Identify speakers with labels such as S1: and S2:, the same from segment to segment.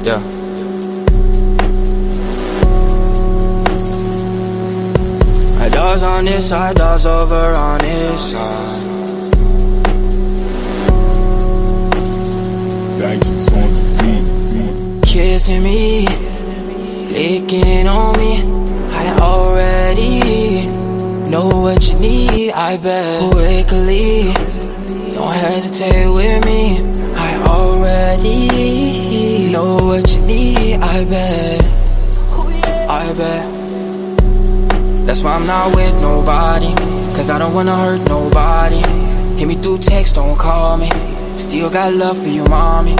S1: Yeah. Dogs on this side, dogs over on this side. Kissing me, licking on me. I already know what you need. I bet quickly, don't hesitate with me. I already know what you need. I bet. That's why I'm not with nobody, cause I don't wanna hurt nobody. Hit me through text, don't call me. Still got love for you, mommy.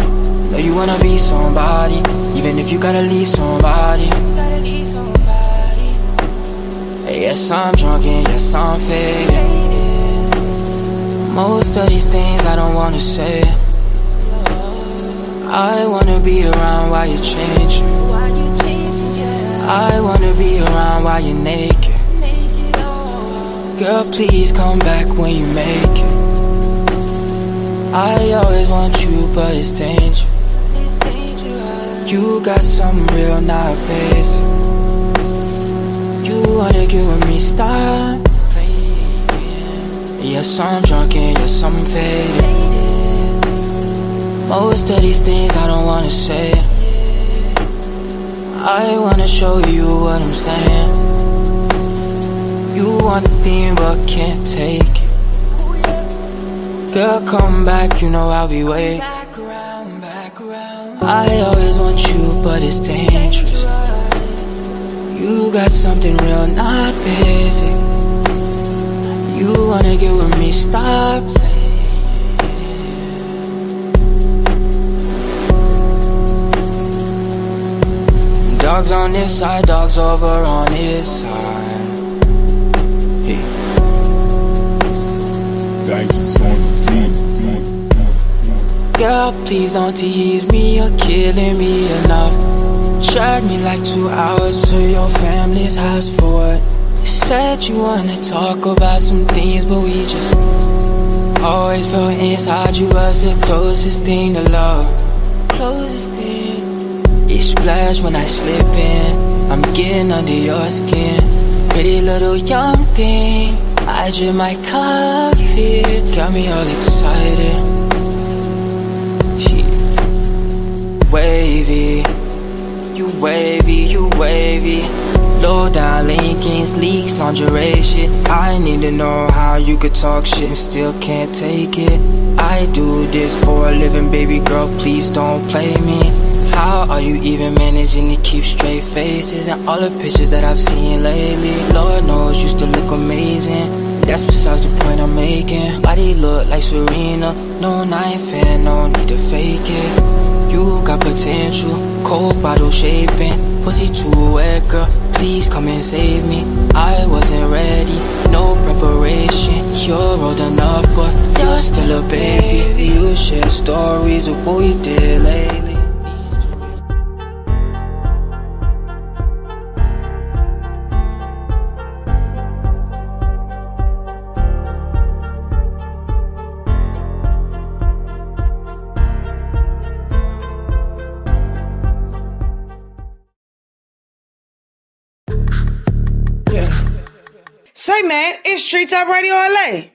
S1: Know you wanna be somebody, even if you gotta leave somebody. Hey, yes, I'm drunk and yes, I'm faded. Most of these things I don't wanna say. I wanna be around while you change. I wanna be around while you're naked. Girl, please come back when you make it. I always want you, but it's dangerous. You got something real, not basic. You wanna get with me, stop playing. Yes, I'm drunk and yes, I'm faded. Most of these things I don't wanna say. I wanna show you what I'm saying. You want the thing but can't take it. Girl, come back, you know I'll be waiting. I always want you, but it's dangerous. You got something real, not basic. You wanna get with me, stop playing. Dogs on this side, dogs over on this side. Girl, please don't tease me, you're killing me enough. Drag me like 2 hours to your family's house for what? You said you wanna talk about some things, but we just always felt inside you was the closest thing to love. Closest thing. You splash when I slip in, I'm getting under your skin. Pretty little young thing, I drink my coffee, got me all excited. Wavy, you wavy, you wavy. Low down Lincolns, leaks, lingerie shit. I need to know how you could talk shit and still can't take it. I do this for a living, baby girl, please don't play me. How are you even managing to keep straight faces and all the pictures that I've seen lately? Lord knows you still look amazing. That's besides the point I'm making. Body look like Serena, no knife and no need to fake it. You got potential, cold bottle shaping. Pussy too wet, girl, please come and save me. I wasn't ready, no preparation. You're old enough, but you're still a baby. You share stories of what we did lately.
S2: Say, man, it's Street Top Radio LA.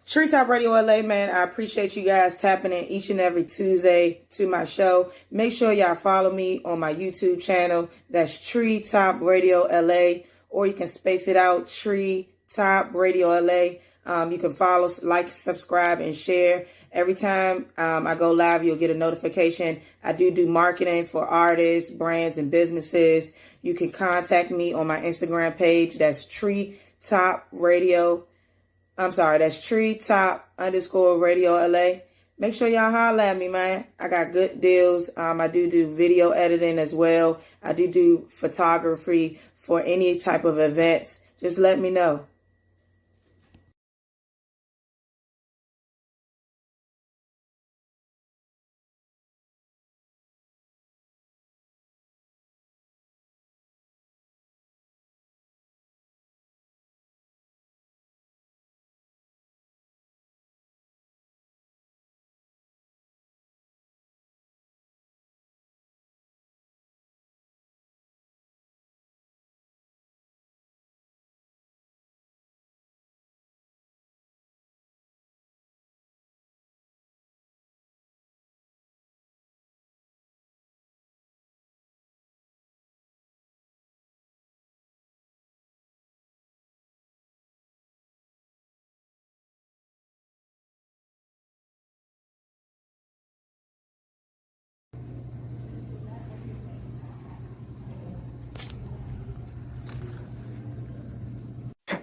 S2: Street Top Radio LA, man, I appreciate you guys tapping in each and every Tuesday to my show. Make sure y'all follow me on my YouTube channel. That's Tree Top Radio LA, or you can space it out, Tree Top Radio LA. You can follow, like, subscribe, and share. Every time I go live, you'll get a notification. I do marketing for artists, brands, and businesses. You can contact me on my Instagram page. That's Tree Top Radio. That's Tree Top _Radio LA. Make sure y'all holler at me, man. I got good deals. I do video editing as well. I do photography for any type of events. Just let me know.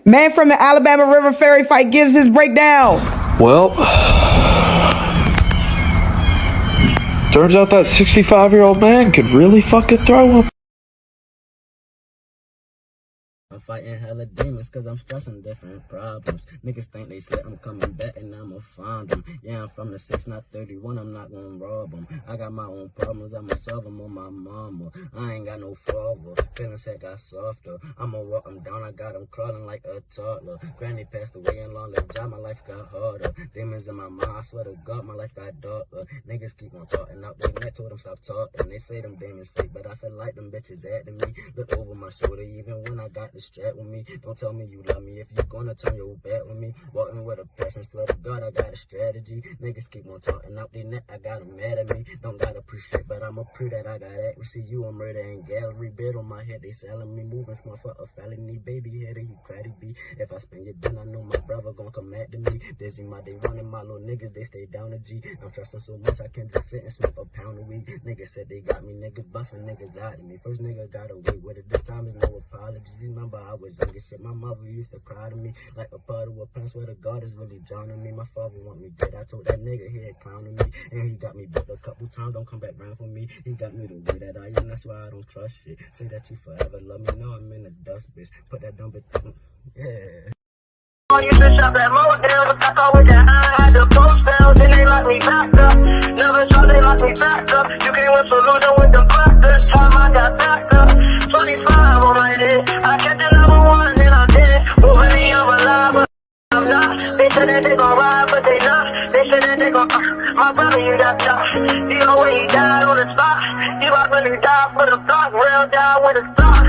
S2: Man from the Alabama River Ferry fight gives his breakdown.
S3: Well, turns out that 65-year-old man could really fucking throw him.
S4: I'm fighting hella demons cause I'm stressing different problems. Niggas think they slick, I'm coming back and I'ma find them. Yeah, I'm from the 6, not 31, I'm not gonna rob them. I got my own problems, I'ma solve them on my mama. I ain't got no father, feelings had got softer. I'ma walk them down, I got them crawling like a toddler. Granny passed away and long lived job, my life got harder. Demons in my mind, I swear to God, my life got darker. Niggas keep on talking out their neck, told them stop talking. They say them demons fake, but I feel like them bitches adding me. Look over my shoulder even when I got the strap with me. Don't tell me you love me if you gonna turn your back with me. Walking with a passion, swear to God I got a strategy. Niggas keep on talking out their neck, I got them mad at me. Don't gotta appreciate, but I'ma prove that I got accuracy. You a murder and gallery, bed on my head, they selling me. Moving smart for a felony, baby head and you credit be. If I spend your bin, I know my brother gon' come after me. Dizzy my day one and my little niggas, they stay down to G. I'm trusting so much I can just sit and smoke a pound of weed. Niggas said they got me, niggas buffing, niggas lied to me. First nigga got away with it, this time is no apology. Remember I was young as shit, my mother used to cry to me like a puddle of pen. Swear to God is really drowning me. My father want me dead, I told that nigga he had clowning me. And he got me booked a couple times, don't come back round for me. He got me the way that I am, that's why I don't trust shit. Say that you forever love me, now I'm in the dust, bitch. Put that dumb bitch, yeah. I used to shop at Motel, but that's always that I had the post down, then they locked me back up. Never thought they locked me back up. You came with solution with the black, this time I got backed up. 25 on my head, I kept the number one and I did it. Moving me, I'm alive, but I'm not. They said that they gon' ride, but they not. They said that they gon' my brother, you got shot. You know when he died on the spot. You like when he died for the block, real die with a stock.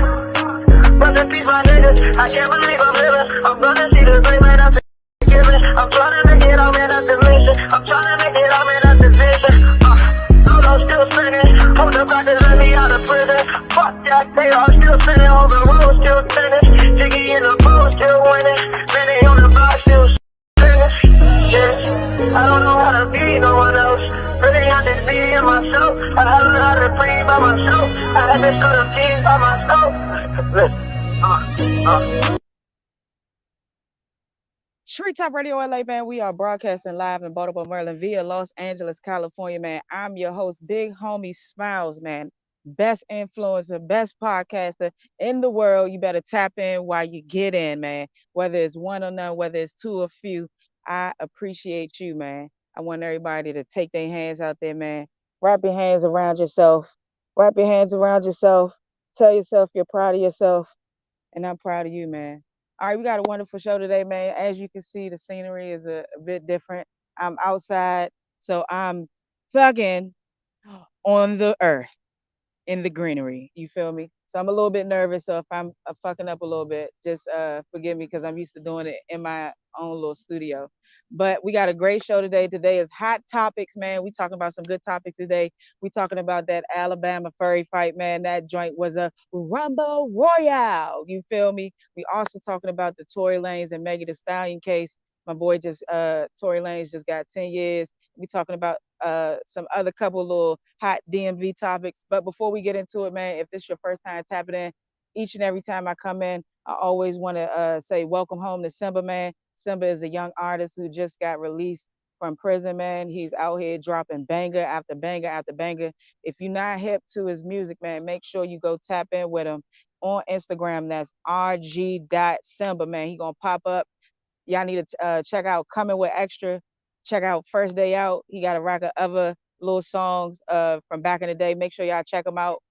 S4: Brother, peace, my niggas. I can't believe I'm living. I'm gonna see the great man after giving. I'm trying to make it all, man, that's the mission. I'm trying to make it all, man, that's the vision. Solo still spinning. Hold the back and let me out of prison. Fuck that, they all still spinning. On the road, still spinning. Jiggy in the boat, still winning. Benny on the block, still spinning. Yeah, I don't know how to be no one else. Really, I just be in myself. I learned how to breathe by myself. I had to show them things by myself.
S2: Street Top Radio LA, man. We are broadcasting live in Baltimore, Maryland via Los Angeles, California, man. I'm your host, Big Homie Smiles, man. Best influencer, best podcaster in the world. You better tap in while you get in, man. Whether it's one or none, whether it's two or few, I appreciate you, man. I want everybody to take their hands out there, man. Wrap your hands around yourself. Wrap your hands around yourself. Tell yourself you're proud of yourself. And I'm proud of you, man. All right, we got a wonderful show today, man. As you can see, the scenery is a bit different. I'm outside, so I'm thugging on the earth in the greenery. You feel me? So I'm a little bit nervous. So if I'm fucking up a little bit, just forgive me because I'm used to doing it in my own little studio. But we got a great show today. Today is hot topics, man. We talking about some good topics today. We talking about that Alabama furry fight, man. That joint was a Rumble Royale. You feel me? We also talking about the Tory Lanze and Megan Thee Stallion case. My boy just Tory Lanze just got 10 years. We talking about some other couple little hot DMV topics. But before we get into it, man, if this is your first time tapping in, each and every time I come in, I always want to say welcome home to Simba, man. Simba is a young artist who just got released from prison, man. He's out here dropping banger after banger after banger. If you're not hip to his music, man, make sure you go tap in with him on Instagram. That's rg.simba, man. He gonna pop up. Y'all need to check out Coming with Extra. Check out First Day Out. He got a rack of other little songs from back in the day. Make sure y'all check them out.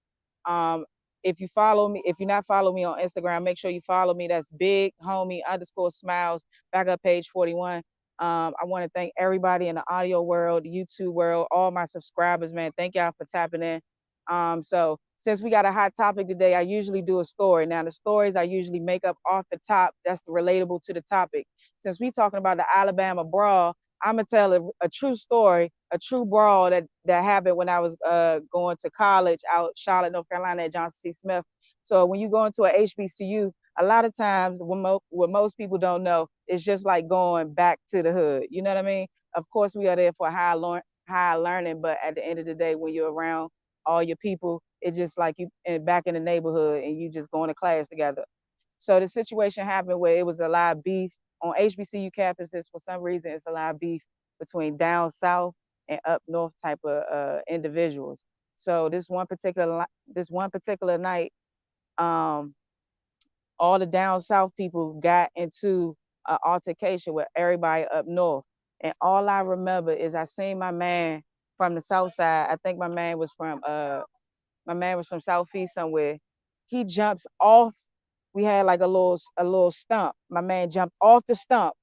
S2: If you follow me, if you're not following me on Instagram, make sure you follow me. That's Big Homie _Smiles, backup page 41. I want to thank everybody in the audio world, YouTube world, all my subscribers, man. Thank y'all for tapping in. So since we got a hot topic today, I usually do a story. Now the stories I usually make up off the top. That's relatable to the topic. Since we talking about the Alabama Brawl, I'm gonna tell a true story, a true brawl that happened when I was going to college out Charlotte, North Carolina at Johnson C. Smith. So when you go into a HBCU, a lot of times what most people don't know, it's just like going back to the hood. You know what I mean? Of course, we are there for high learning, but at the end of the day, when you're around all your people, it's just like you back in the neighborhood and you just going to class together. So the situation happened where it was a lot of beef on HBCU campuses. For some reason, it's a lot of beef between down south and up north type of individuals. So this one particular night, um, all the down south people got into an altercation with everybody up north. And all I remember is I seen my man from the south side. I think my man was from southeast somewhere. He jumps off. We had like a little stump. My man jumped off the stump.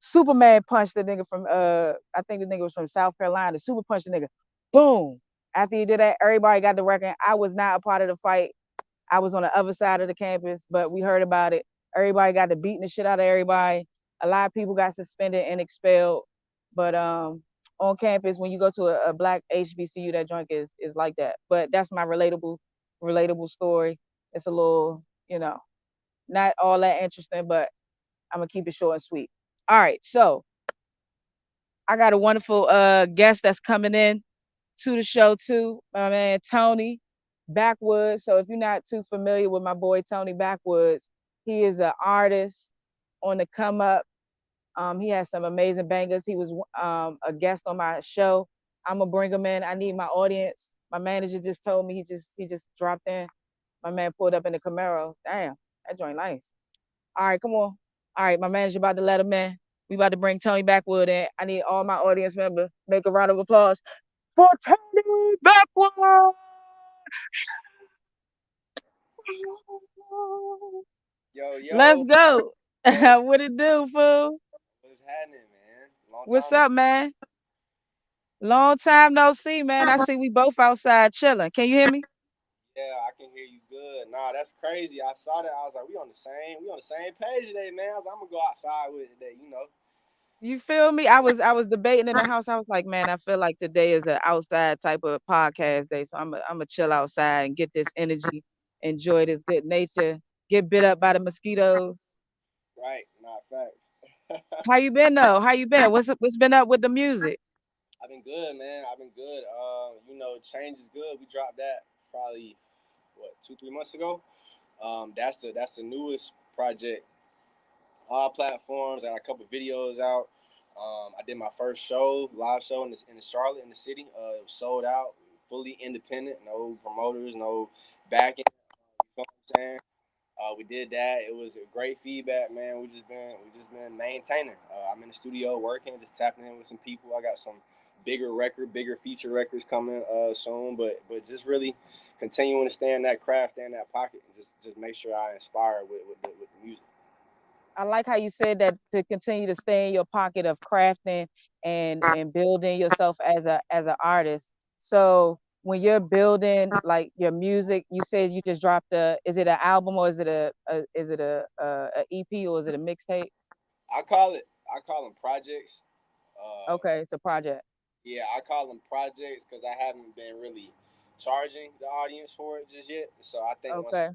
S2: Superman punched the nigga from I think the nigga was from South Carolina. Super punched the nigga. Boom. After he did that, everybody got the record. I was not a part of the fight. I was on the other side of the campus, but we heard about it. Everybody got to beating the shit out of everybody. A lot of people got suspended and expelled. But on campus, when you go to a black HBCU, that joint is like that. But that's my relatable story. It's a little, not all that interesting, but I'm gonna keep it short and sweet. All right, so I got a wonderful guest that's coming in to the show too, my man Tony Backwoods. So if you're not too familiar with my boy Tony Backwoods, he is an artist on the come up. He has some amazing bangers. He was a guest on my show. I'm gonna bring him in. I need my audience. My manager just told me he just dropped in. My man pulled up in the Camaro. Damn, that joint nice. All right, come on. All right, my manager about to let him in. We about to bring Tony Backwood in. I need all my audience members make a round of applause for Tony Backwood.
S5: Yo,
S2: Let's
S5: yo,
S2: go.
S5: yo,
S2: What it do, fool?
S5: what's happening, man? Long
S2: What's
S5: time.
S2: up, man? Long time no see, man. I see we both outside chilling. Can you hear me?
S5: Yeah, I can hear you good. Nah, that's crazy. I saw that. I was like, we on the same page today, man. I was like, I'm gonna go outside with it today.
S2: You feel me? I was debating in the house. I was like, man, I feel like today is an outside type of podcast day. So I'm gonna chill outside and get this energy, enjoy this good nature, get bit up by the mosquitoes.
S5: Right, nah, facts.
S2: How you been though? How you been? What's been up with the music?
S5: I've been good, man. I've been good. Change is good. We dropped that probably what 2 3 months ago. That's the newest project. All platforms. I got a couple videos out. I did my first show, live show in the Charlotte in the city. It was sold out, fully independent, no promoters, no backing. You know what I'm saying? We did that. It was a great feedback, man. We just been maintaining. I'm in the studio working, just tapping in with some people. I got some bigger feature records coming soon. But just really continuing to stay in that craft, stay in that pocket, and just make sure I inspire with the music.
S2: I like how you said that to continue to stay in your pocket of crafting and building yourself as an artist. So when you're building like your music, you said you just dropped is it an album or is it a EP or is it a mixtape?
S5: I call them projects. Uh,
S2: Okay, it's a project.
S5: yeah, I call them projects because I haven't been really charging the audience for it just yet. So I think once
S2: Okay.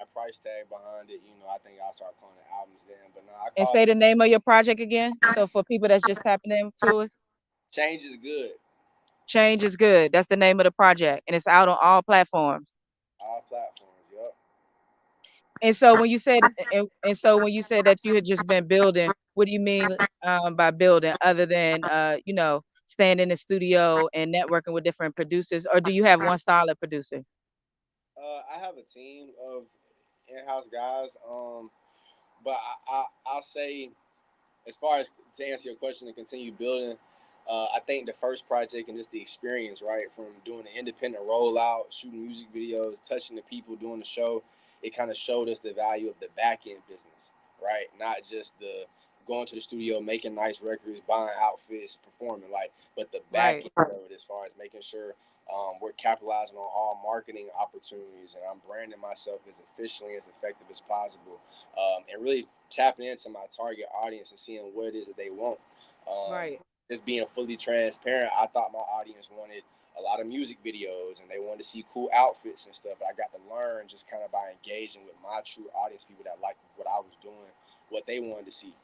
S5: a price tag behind it, I think I'll start calling it albums then. But no, I
S2: And
S5: call
S2: say
S5: it
S2: the name of your project again. So for people that's just tapping into us,
S5: Change is Good.
S2: Change is Good. That's the name of the project. And it's out on all platforms.
S5: All platforms. Yup.
S2: And so when you said that you had just been building, what do you mean by building other than staying in the studio and networking with different producers, or do you have one solid producer?
S5: I have a team of in-house guys. But I'll say, as far as to answer your question and continue building, I think the first project and just the experience, right, from doing the independent rollout, shooting music videos, touching the people, doing the show, it kind of showed us the value of the back end business, right? Not just the going to the studio, making nice records, buying outfits, performing, like, but the back
S2: Right,
S5: end of it as far as making sure we're capitalizing on all marketing opportunities and I'm branding myself as efficiently as effective as possible, and really tapping into my target audience and seeing what it is that they want. Um,
S2: right.
S5: just being fully transparent, I thought my audience wanted a lot of music videos and they wanted to see cool outfits and stuff. But I got to learn just kind of by engaging with my true audience, people that liked what I was doing, what they wanted to see.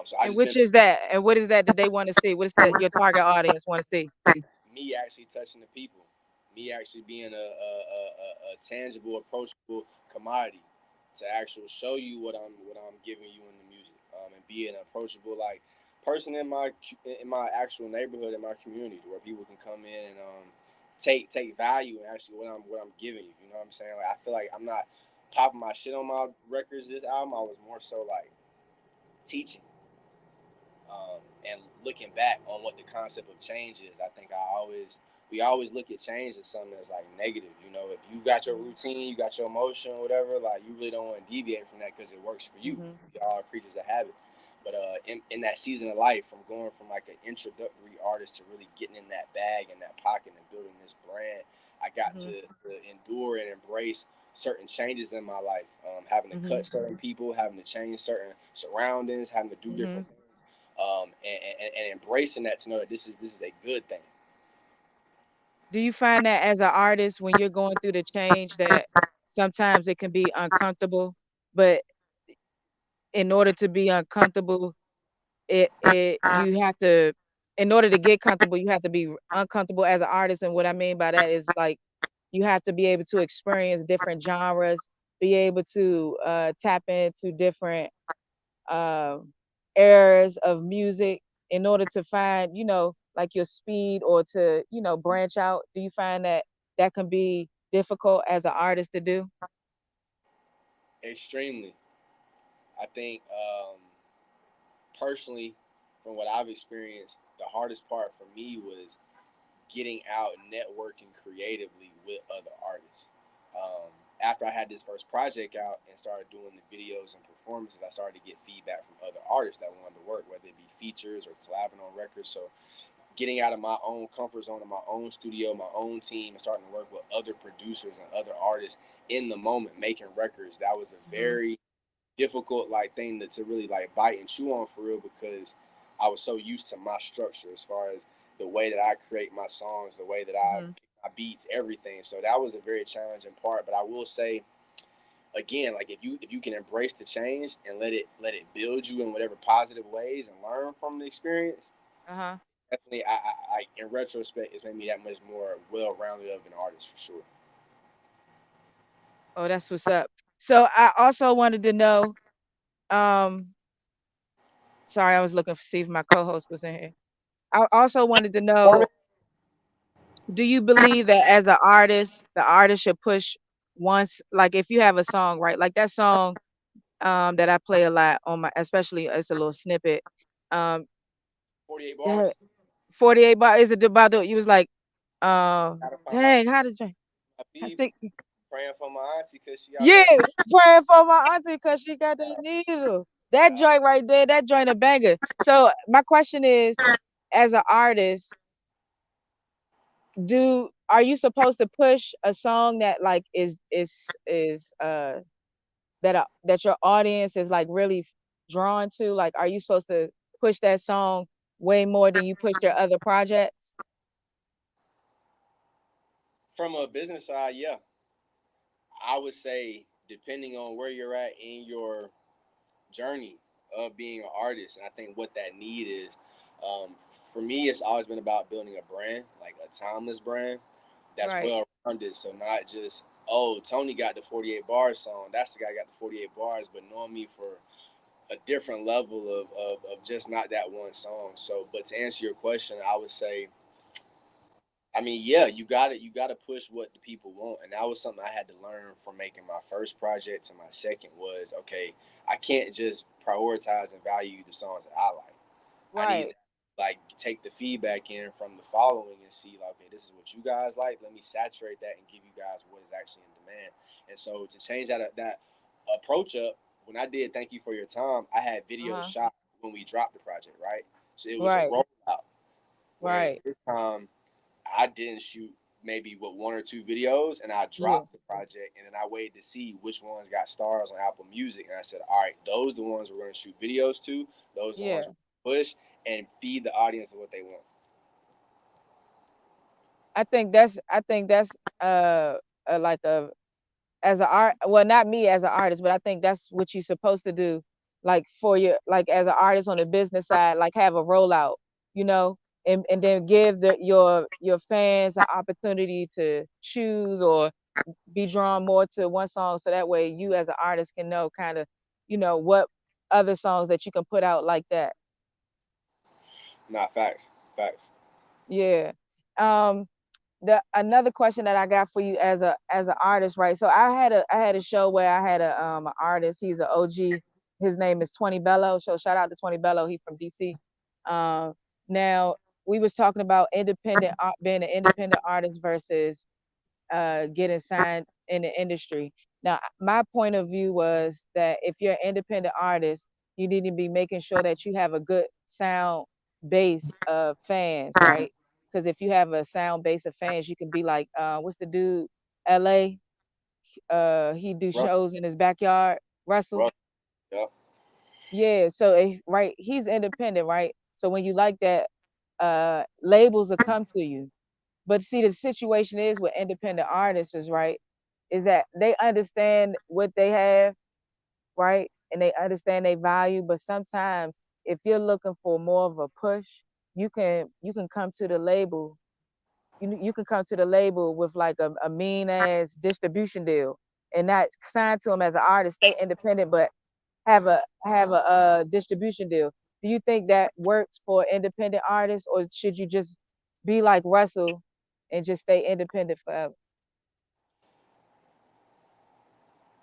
S5: So I
S2: And
S5: just been
S2: which is that? And what is that they want to see? What is that your target audience want to see?
S5: me actually touching the people, me actually being a tangible, approachable commodity. to actually show you what I'm giving you in the music, and be an approachable like person in my actual neighborhood in my community where people can come in and take value in actually what I'm giving you. You know what I'm saying? Like I feel like I'm not popping my shit on my records this album. I was more so like teaching, and looking back on what the concept of change is. I think we always look at change as something that's like negative. You know, if you got your routine, you got your emotion, whatever, like you really don't want to deviate from that because it works for you.
S2: Mm-hmm.
S5: We all are creatures of habit. But in that season of life, from going from like an introductory artist to really getting in that bag and that pocket and building this brand, I got
S2: Mm-hmm.
S5: to endure and embrace certain changes in my life, having to
S2: Mm-hmm.
S5: cut certain people, having to change certain surroundings, having to do
S2: Mm-hmm.
S5: different things, and embracing that to know that this is a good thing.
S2: Do you find that as an artist when you're going through the change that sometimes it can be uncomfortable, but in order to be uncomfortable, it you have to, in order to get comfortable, you have to be uncomfortable as an artist. And what I mean by that is like you have to be able to experience different genres, be able to tap into different uh, eras of music in order to find, like your speed or to, branch out. Do you find that that can be difficult as an artist to do?
S5: Extremely. I think personally, from what I've experienced, the hardest part for me was getting out and networking creatively with other artists. After I had this first project out and started doing the videos and performances, I started to get feedback from other artists that wanted to work, whether it be features or collabing on records. So getting out of my own comfort zone, of my own studio, my own team, and starting to work with other producers and other artists in the moment, making records, that was a
S2: Hmm.
S5: very difficult like thing to really like bite and chew on for real, because I was so used to my structure as far as the way that I create my songs, the way that I
S2: Hmm.
S5: pick my beats, everything. So that was a very challenging part. But I will say again, like if you can embrace the change and let it build you in whatever positive ways and learn from the experience,
S2: Uh-huh.
S5: definitely I in retrospect it's made me that much more well rounded of an artist for sure.
S2: Oh, that's what's up. So I also wanted to know, um, sorry, I was looking to see if my co-host was in here. I also wanted to know, do you believe that as an artist, the artist should push once, like if you have a song, right? Like that song that I play a lot on my, especially it's a little snippet. Um
S5: 48
S2: that
S5: bars.
S2: 48 bar is it about the, you was like,
S5: Gotta find
S2: dang, how did you,
S5: my
S2: I
S5: beat.
S2: see,
S5: Praying for my auntie because she out
S2: yeah,
S5: there.
S2: praying for my auntie because she got that needle. That
S5: Uh,
S2: joint right there, that joint a banger. So my question is, as an artist, do are you supposed to push a song that like is that your audience is like really drawn to? Like, are you supposed to push that song way more than you push your other projects?
S5: from a business side, yeah, I would say depending on where you're at in your journey of being an artist, and I think what that need is. Um, for me, it's always been about building a brand, like a timeless brand that's
S2: Right.
S5: well rounded. So not just, oh, Tony got the 48 bars song. That's the guy who got the 48 bars, but knowing me for a different level of just not that one song. So, but to answer your question, I would say, I mean, yeah, you gotta push what the people want, and that was something I had to learn from making my first project to my second. Was okay, I can't just prioritize and value the songs that I like. I need
S2: Right.
S5: to like take the feedback in from the following and see like, okay, this is what you guys like. Let me saturate that and give you guys what is actually in demand. And so to change that approach up, when I did Thank You for Your Time, I had videos
S2: Uh-huh.
S5: shot when we dropped the project, right? So it was a
S2: Right.
S5: rollout. Whereas
S2: Right.
S5: this time I didn't shoot maybe with one or two videos, and I
S2: Yeah.
S5: dropped the project, and then I waited to see which ones got stars on Apple Music, and I said, all right, those are the ones we're going to shoot videos to, those are the ones
S2: Yeah.
S5: we push, and feed the audience what they want.
S2: I think that's like a, as an art, well, not me as an artist, but I think that's what you're supposed to do, like for your, like as an artist on the business side, like have a rollout, you know, and then give your fans an opportunity to choose, or be drawn more to one song, so that way you as an artist can know kind of, what other songs that you can put out like that.
S5: Nah, facts.
S2: Yeah. Um, the another question that I got for you as an artist, right? So I had a show where I had an artist. He's an OG. His name is 20 Bello. So shout out to 20 Bello. He's from DC. Um, now we was talking about being an independent artist versus getting signed in the industry. Now, my point of view was that if you're an independent artist, you need to be making sure that you have a good sound base of fans, right? Because if you have a sound base of fans, you can be like, what's the dude, LA? He do
S5: Russ,
S2: shows in his backyard, Russell.
S5: Russ, yeah.
S2: Yeah, so right, he's independent, right? So when you like that, labels will come to you. But see, the situation is with independent artists is right, is that they understand what they have, right? And they understand their value. But sometimes if you're looking for more of a push, you can come to the label. You can come to the label with like a mean ass distribution deal and not sign to them as an artist, stay independent, but have a distribution deal. Do you think that works for independent artists, or should you just be like Russell and just stay independent forever?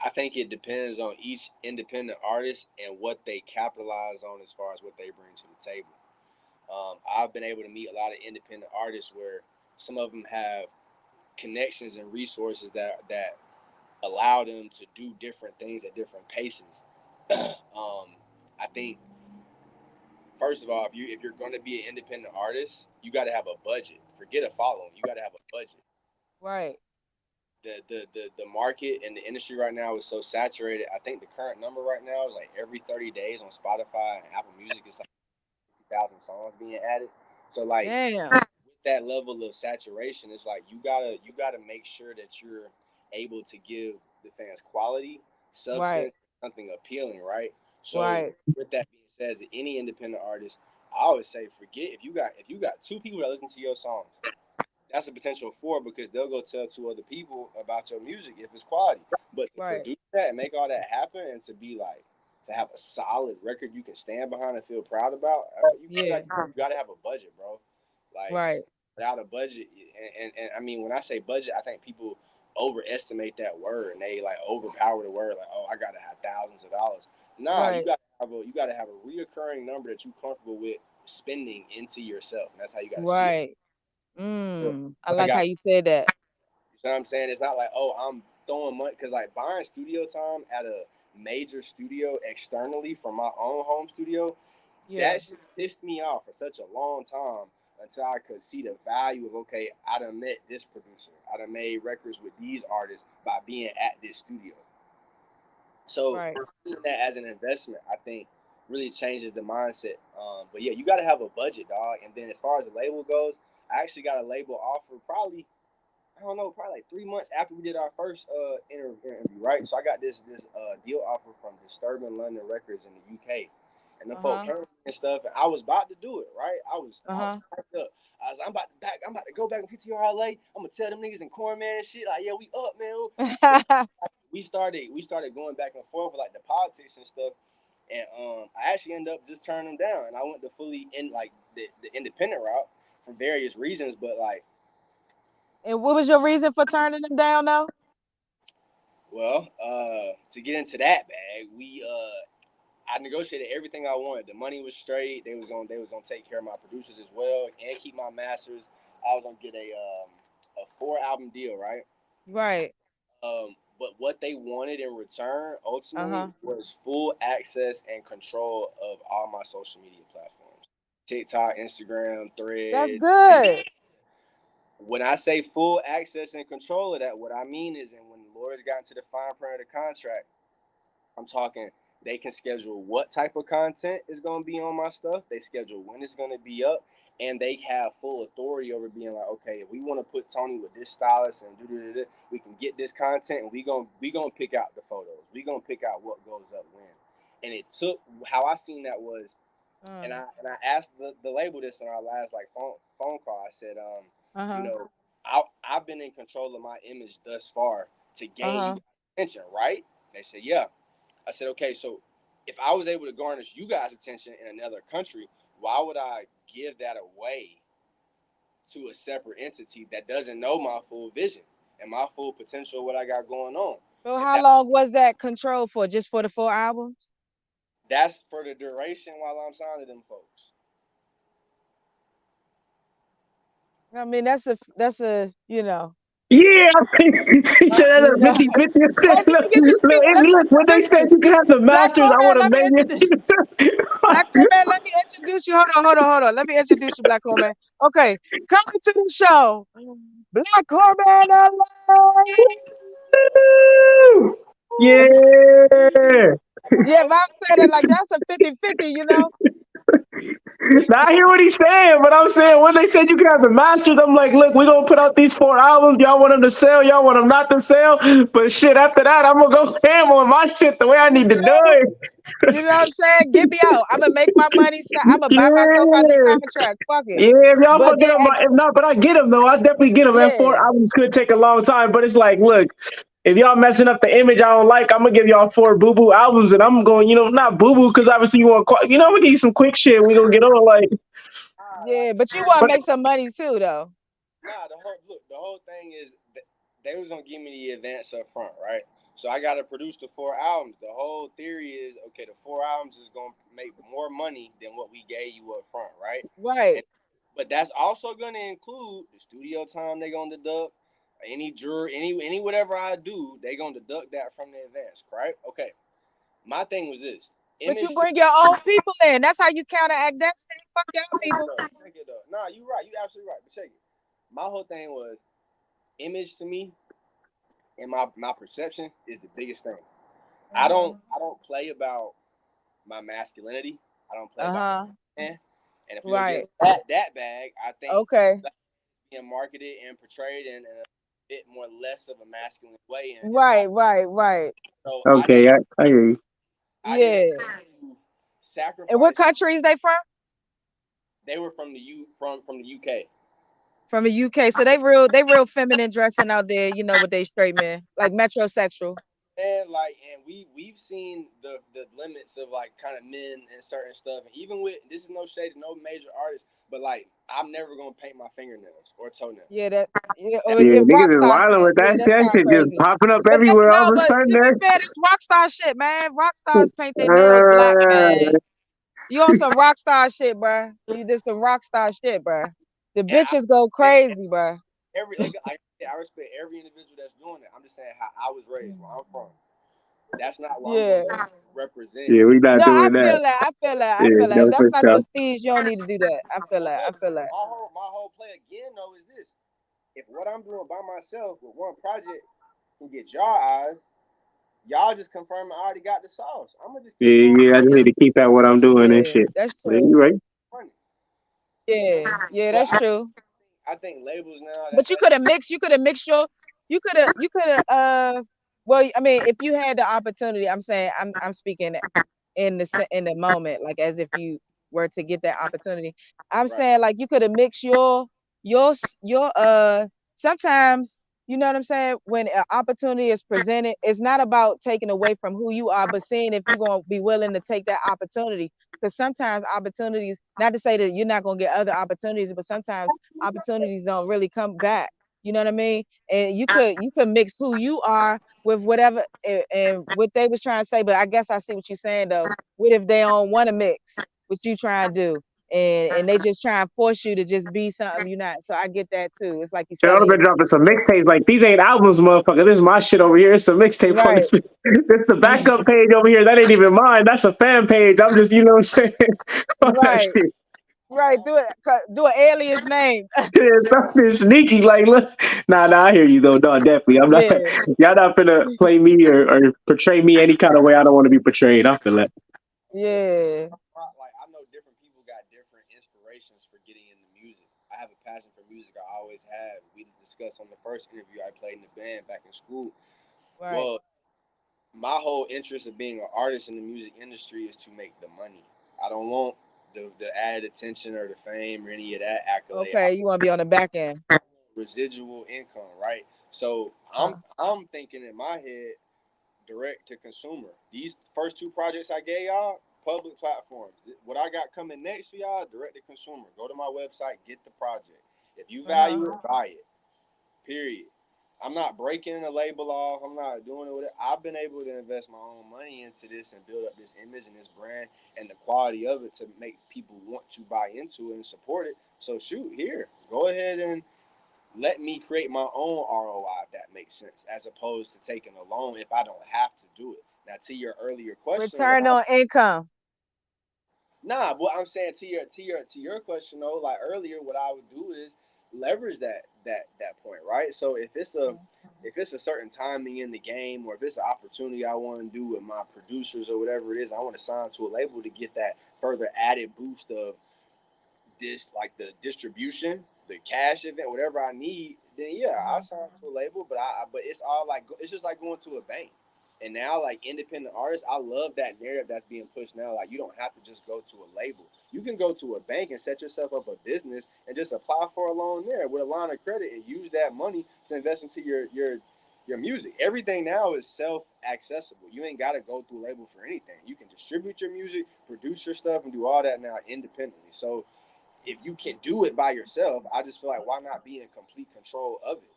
S5: I think it depends on each independent artist and what they capitalize on as far as what they bring to the table. I've been able to meet a lot of independent artists where some of them have connections and resources that allow them to do different things at different paces. I think first of all, if you're going to be an independent artist, you got to have a budget. Forget a following, you got to have a budget.
S2: Right.
S5: The market and the industry right now is so saturated. I think the current number right now is like every 30 days on Spotify and Apple Music, it's like 50,000 songs being added. So like
S2: Damn.
S5: with that level of saturation, it's like you gotta make sure that you're able to give the fans quality,
S2: Right.
S5: substance, something appealing, right? So
S2: Right.
S5: with that being said, as any independent artist, I always say forget if you got two people that listen to your songs, that's a potential for because they'll go tell two other people about your music if it's quality. But to
S2: Right.
S5: produce that and make all that happen and to be like to have a solid record you can stand behind and feel proud about,
S2: Yeah.
S5: you got to have a budget, bro. Like
S2: Right.
S5: without a budget, and I mean when I say budget, I think people overestimate that word and they like overpower the word like, oh, I gotta have thousands of dollars. Nah,
S2: Right.
S5: you gotta have a reoccurring number that you're comfortable with spending into yourself, and that's how you gotta see it.
S2: Right.
S5: So,
S2: I
S5: I
S2: like how
S5: got
S2: you said that.
S5: you know what I'm saying? It's not like, oh, I'm throwing money because like buying studio time at a major studio externally from my own home studio,
S2: Yeah.
S5: that shit pissed me off for such a long time until I could see the value of okay, I done met this producer, I done made records with these artists by being at this studio. So
S2: Right.
S5: seeing that as an investment, I think really changes the mindset. But yeah, you got to have a budget, dog. And then as far as the label goes, I actually got a label offer probably I don't know, probably like 3 months after we did our first interview, right? So I got this deal offer from Disturbing London Records in the UK, and the folk
S2: Uh-huh.
S5: came and stuff, and I was about to do it, right? I was
S2: Uh-huh.
S5: packed up. I'm about to go back and PTR LA. I'm gonna tell them niggas in Corn Man and shit, like, yeah, we up, man. We started going back and forth with like the politics and stuff, and I actually ended up just turning them down, and I went to fully in like the independent route for various reasons, but like.
S2: And what was your reason for turning them down though?
S5: Well, to get into that bag, I negotiated everything I wanted. The money was straight. They was gonna take care of my producers as well and keep my masters. I was gonna get a 4 album deal, right?
S2: Right.
S5: But what they wanted in return ultimately
S2: Uh-huh.
S5: was full access and control of all my social media platforms, TikTok, Instagram,
S2: That's
S5: Threads.
S2: good.
S5: When I say full access and control of that, what I mean is, and when the lawyers got into the fine print of the contract, I'm talking they can schedule what type of content is going to be on my stuff. They schedule when it's going to be up, and they have full authority over being like, okay, if we want to put Tony with this stylist and do, we can get this content, and we gonna pick out the photos. We gonna pick out what goes up when. And it took how I seen that was,
S2: Uh,
S5: and I asked the label this in our last like phone call. I said, you
S2: uh-huh.
S5: know, I've been in control of my image thus far to gain you guys' attention, right? They said, yeah. I said, okay, so if I was able to garnish you guys' attention in another country, why would I give that away to a separate entity that doesn't know my full vision and my full potential, what I got going on?
S2: So how long was that control for? Just for the 4 albums?
S5: That's for the duration while I'm signing them folks.
S2: I mean, that's a
S3: Yeah, he said that
S2: you know.
S3: 50 50.
S2: Let me get you.
S3: Look, when they said you can have the
S2: Black
S3: masters, I
S2: Coleman,
S3: want to
S2: let me
S3: make
S2: introduce.
S3: it.
S2: Black Coleman, let me introduce you. Hold on. Let me introduce you, Black Coleman. Okay, coming to the show, Black Coleman.
S3: Yeah.
S2: Yeah, if I said it like that's a 50-50, you know.
S3: Now I hear what he's saying, but I'm saying when they said you can have the masters, I'm like, look, we're gonna put out these 4 albums. Y'all want them to sell, y'all want them not to sell. But shit, after that, I'm gonna go ham on my shit the way I need to do it.
S2: You know what I'm saying? Get me out. I'm gonna make my money. I'm gonna buy myself out these
S3: Yeah.
S2: contracts. Fuck it.
S3: Yeah, if y'all
S2: But
S3: fucking
S2: then,
S3: up my, if not, but I get them though. I definitely get them. And 4
S2: yeah,
S3: albums could take a long time, but it's like, look, if y'all messing up the image I don't like, I'm gonna give y'all 4 boo boo albums, and I'm going, not boo boo because obviously you want, I'm gonna give you some quick shit. We gonna get on like,
S2: yeah. But you want to
S3: but
S2: make some money too, though.
S5: Nah, the whole thing is they was gonna give me the advance up front, right? So I gotta produce the 4 albums. The whole theory is okay. The 4 albums is gonna make more money than what we gave you up front, right?
S2: Right.
S5: But that's also gonna include the studio time they gonna deduct, any jury, any whatever I do, they gonna deduct that from the advance, right? Okay. My thing was this.
S2: But you
S5: Image to
S2: bring your own people in. That's how you counteract that shit. Fuck y'all people.
S5: check it though. Nah, you right. You absolutely right. But check it. My whole thing was image to me and my perception is the biggest thing. I don't play about my masculinity. I don't play about man. And if we don't get that bag, I think
S2: Okay.
S5: that's being marketed and portrayed in a bit more less of a masculine way.
S2: Right.
S5: So
S3: okay, I hear you.
S5: I
S2: Yeah.
S5: didn't sacrifice.
S2: And what country is they from?
S5: They were from from the UK.
S2: From the UK. So they real feminine dressing out there, with they straight men. Like metrosexual.
S5: And we've seen the limits of like kind of men and certain stuff, and even with this is no shade to no major artist, but like I'm never gonna paint my fingernails or toenails.
S2: Yeah,
S3: Yeah,
S2: rock
S3: niggas is
S2: star
S3: wilding
S2: shit.
S3: with
S2: Yeah,
S3: that
S2: that's
S3: shit. That
S2: kind of
S3: shit just
S2: crazy.
S3: popping up
S2: But
S3: everywhere all of a
S2: but
S3: sudden.
S2: to be fair, it's rock star shit, man. Rock stars paint their nails black, man. You on some rock star shit, bruh. You just some rock star shit, bruh. The bitches go crazy, bruh.
S5: I respect every individual that's doing it. I'm just saying how I was raised, where I'm from. That's not what
S2: Yeah.
S5: I'm going to represent.
S3: Yeah, we not
S2: No, I
S3: doing that.
S2: feel that.
S3: Yeah,
S2: If
S3: no,
S2: that's
S3: for
S2: not
S3: sure.
S2: your steez, you don't need to do that. I feel that.
S5: My whole play again though is this: if what I'm doing by myself with one project can get y'all eyes, y'all just confirm I already got the sauce. I'm gonna just keep doing
S3: Yeah, I just need to keep at what I'm doing and
S2: Yeah,
S3: shit.
S2: that's
S3: Yeah, you
S2: true.
S3: right.
S5: money.
S2: Yeah,
S5: But
S2: that's true.
S5: I think labels now
S2: But you could have mixed. You could have. Well, I mean, if you had the opportunity, I'm saying, I'm speaking in the moment, like as if you were to get that opportunity. I'm saying like you could have mixed your sometimes, you know what I'm saying, when an opportunity is presented, it's not about taking away from who you are, but seeing if you're going to be willing to take that opportunity. Because sometimes opportunities, not to say that you're not going to get other opportunities, but sometimes opportunities don't really come back. You know what I mean? And you could mix who you are with whatever, and what they was trying to say. But I guess I see what you're saying though. What if they don't want to mix what you trying to do, and they just try and force you to just be something you're not? So I get that too. It's like you
S3: Shit,
S2: said,
S3: I've been dropping some mixtapes. Like these ain't albums, motherfucker. This is my shit over here. It's a mixtape on
S2: right,
S3: this. This the backup page over here. That ain't even mine. That's a fan page. I'm just, you know what I'm saying? Fuck that
S2: right,
S3: shit.
S2: right. Do an alias name.
S3: Yeah, something sneaky. Like, look, nah, I hear you though. No, definitely. I'm not.
S2: Yeah,
S3: Y'all not finna play me or portray me any kind of way I don't want to be portrayed. I feel that.
S2: yeah,
S5: like I know different people got different inspirations for getting into music. I have a passion for music. I always have. We discussed on the first interview I played in the band back in school.
S2: right.
S5: Well, my whole interest of being an artist in the music industry is to make the money. I don't want the added attention or the fame or any of that accolade.
S2: Okay, you want to be on the back end.
S5: residual income, right? So I'm thinking in my head, direct to consumer. These first two projects I gave y'all, public platforms. What I got coming next for y'all, direct to consumer. Go to my website, get the project. If you value it, buy it. Period. I'm not breaking a label off. I'm not doing it with it. I've been able to invest my own money into this and build up this image and this brand and the quality of it to make people want to buy into it and support it. So shoot, here, go ahead and let me create my own ROI if that makes sense, as opposed to taking a loan if I don't have to do it. Now, to your earlier question,
S6: Return on income.
S5: nah, what I'm saying to your question though, like earlier, what I would do is leverage that point, right? So if it's a certain timing in the game, or if it's an opportunity I want to do with my producers or whatever it is, I want to sign to a label to get that further added boost of this, like the distribution, the cash event, whatever I need, then yeah, I sign to a label. But it's all like, it's just like going to a bank. And now, like independent artists, I love that narrative that's being pushed now. Like, you don't have to just go to a label. You can go to a bank and set yourself up a business and just apply for a loan there with a line of credit and use that money to invest into your music. Everything now is self accessible. You ain't got to go through a label for anything. You can distribute your music, produce your stuff, and do all that now independently. So if you can do it by yourself, I just feel like, why not be in complete control of it?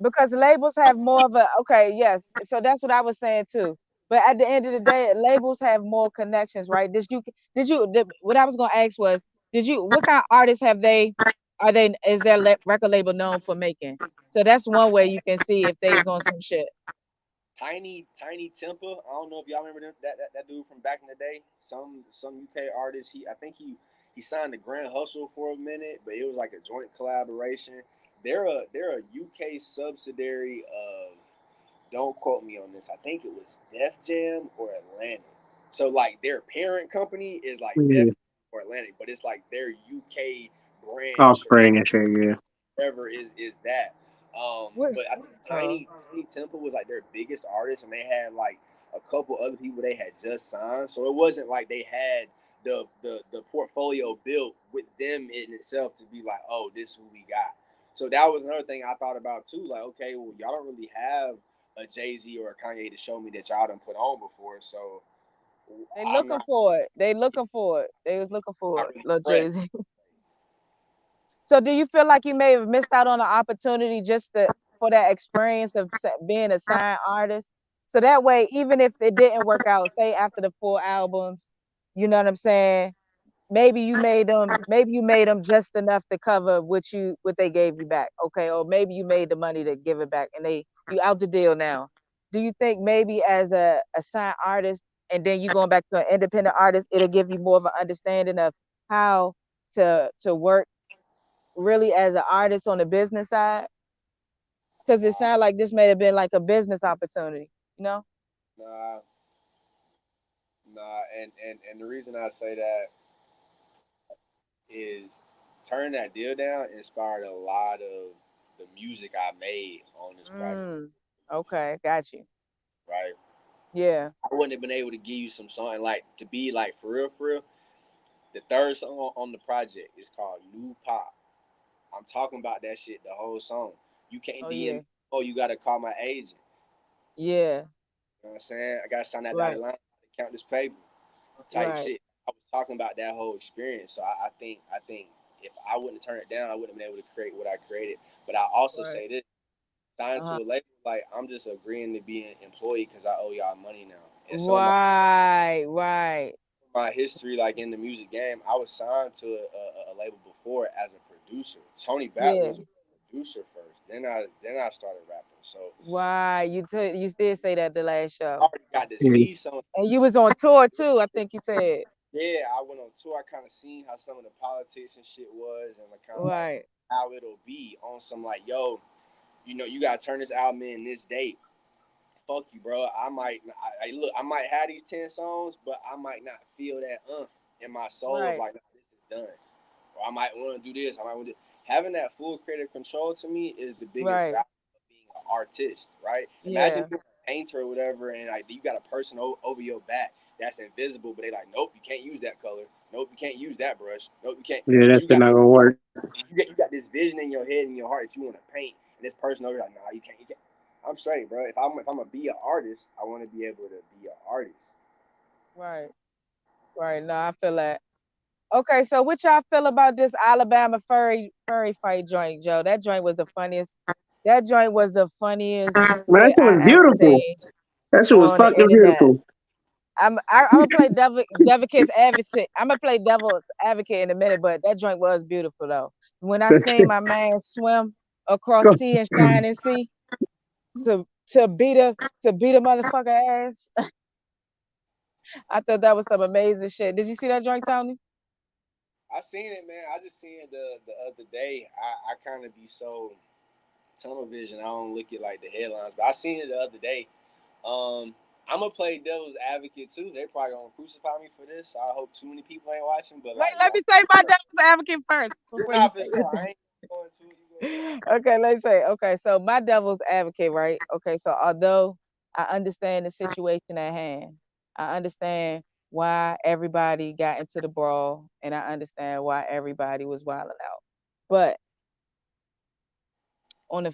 S6: Because labels have more of a, okay, yes. So that's what I was saying too. But at the end of the day, labels have more connections, right? What I was gonna ask was, what kind of artists is their record label known for making? So that's one way you can see if they was on some shit.
S5: Tiny Temper. I don't know if y'all remember that dude from back in the day. Some UK artist. He signed the Grand Hustle for a minute, but it was like a joint collaboration. They're a UK subsidiary of, don't quote me on this, I think it was Def Jam or Atlantic. So like their parent company is like Def
S3: Yeah.
S5: Jam or Atlantic, but it's like their UK branch or
S3: Offspring and shit. Yeah.
S5: whatever is that.
S6: What?
S5: But I think
S6: Uh,
S5: Tiny Temple was like their biggest artist, and they had like a couple other people they had just signed. So it wasn't like they had the portfolio built with them in itself to be like, oh, this is who we got. So that was another thing I thought about too. Like, okay, well, y'all don't really have a Jay-Z or a Kanye to show me that y'all done put on before. So
S6: they
S5: I'm
S6: looking
S5: not,
S6: for it. They looking for it. They was looking for
S5: not
S6: it,
S5: really
S6: Lil
S5: pressed.
S6: Jay-Z. So do you feel like you may have missed out on an opportunity for that experience of being a signed artist? So that way, even if it didn't work out, say after the 4 albums, you know what I'm saying? Maybe you made them just enough to cover what they gave you back. Okay. Or maybe you made the money to give it back and you out the deal now. Do you think maybe as a signed artist and then you going back to an independent artist, it'll give you more of an understanding of how to work really as an artist on the business side? Because it sounded like this may have been like a business opportunity, you know?
S5: Nah, nah, and the reason I say that is turning that deal down inspired a lot of the music I made on this project,
S6: Okay, got you.
S5: right?
S6: Yeah.
S5: I wouldn't have been able to give you some song like, to be like for real, for real. The third song on the project is called New Pop. I'm talking about that shit the whole song. You can't
S6: Oh
S5: DM
S6: yeah.
S5: me. Oh, you gotta call my agent.
S6: Yeah.
S5: You know what I'm saying? I gotta sign that dotted
S6: Right.
S5: line to count this paper. Type
S6: Right.
S5: shit. I was talking about that whole experience. So I think if I wouldn't have turned it down, I wouldn't have been able to create what I created. But I also
S6: Right.
S5: say this: signed to
S6: Uh-huh.
S5: a label, like I'm just agreeing to be an employee because I owe y'all money now. And some of
S6: Right. Right.
S5: my history, like in the music game, I was signed to a label before as a producer. Tony Bat
S6: Yeah.
S5: was a producer first. Then I started rapping. So
S6: Why you did say that the last
S5: I
S6: show.
S5: already got to
S3: Yeah.
S5: see some.
S6: And you was on tour too, I think you said.
S5: Yeah, I went on tour. I kind of seen how some of the politics and shit was, and like kind of like
S6: Right.
S5: how it'll be on some like, yo, you gotta turn this album in this date. Fuck you, bro. I might have these 10 songs, but I might not feel that in my soul of
S6: Right.
S5: like, nah, this is done. Or I might want to do this. I might want to. Having that full creative control to me is the biggest value
S6: Right.
S5: of being an artist, right? Imagine
S6: Yeah.
S5: being a painter or whatever, and like you got a person over your back that's invisible, but they like, nope, you can't use that color. Nope, you can't use that brush. Nope, you can't.
S3: Yeah,
S5: But
S3: that's not gonna work.
S5: you got this vision in your head and your heart that you want to paint, and this person over like, nah, you can't. I'm straight, bro. If I'm gonna be an artist, I want to be able to be an artist.
S6: Right. Right. No, I feel that. Okay, so what y'all feel about this Alabama furry fight joint, Joe? That joint was the funniest. That joint was the funniest
S3: Man, that
S6: shit
S3: shit was
S6: I ever
S3: beautiful.
S6: seen
S3: That shit was
S6: on the
S3: fucking
S6: internet.
S3: beautiful.
S6: I'm gonna play Devil's advocate. I'm gonna play Devil's advocate in a minute, but that joint was beautiful though. When I seen my man swim across sea and shining sea to beat a motherfucker ass, I thought that was some amazing shit. Did you see that joint, Tony?
S5: I seen it, man. I just seen it the other day. I kind of be so tunnel vision. I don't look at like the headlines, but I seen it the other day. I'm gonna play devil's advocate too. They probably gonna crucify me for this. So I hope too many people ain't watching. But
S6: Wait,
S5: like,
S6: let me say my devil's advocate first before you
S5: nah, for
S6: say
S5: sure. I ain't going to.
S6: okay, let's say, okay, so my devil's advocate, right? Okay, so although I understand the situation at hand, I understand why everybody got into the brawl, and I understand why everybody was wilding out. But on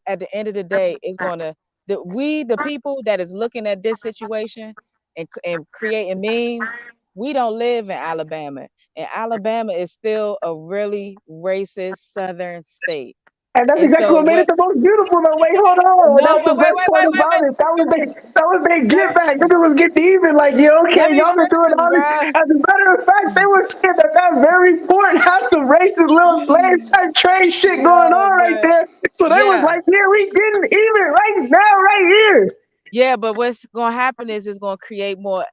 S6: at the end of the day, it's gonna the people that is looking at this situation and creating memes, we don't live in Alabama, and Alabama is still a really racist Southern state.
S3: And that's
S6: And
S3: exactly
S6: so
S3: what made
S6: what?
S3: it the most beautiful though. Wait, hold on.
S6: No,
S3: That's the best part about
S6: wait.
S3: it. That was they
S6: Let
S3: get
S6: me
S3: back. Niggas was getting even like, yeah,
S6: let
S3: okay,
S6: me
S3: y'all been doing
S6: finish,
S3: all this.
S6: bro.
S3: As a matter of fact, they were saying that very port has some racist little slave type trade shit going
S6: No,
S3: on right
S6: but
S3: there. So they was
S6: yeah,
S3: like, yeah, we getting even right now, right here.
S6: yeah. But what's gonna happen is it's gonna create more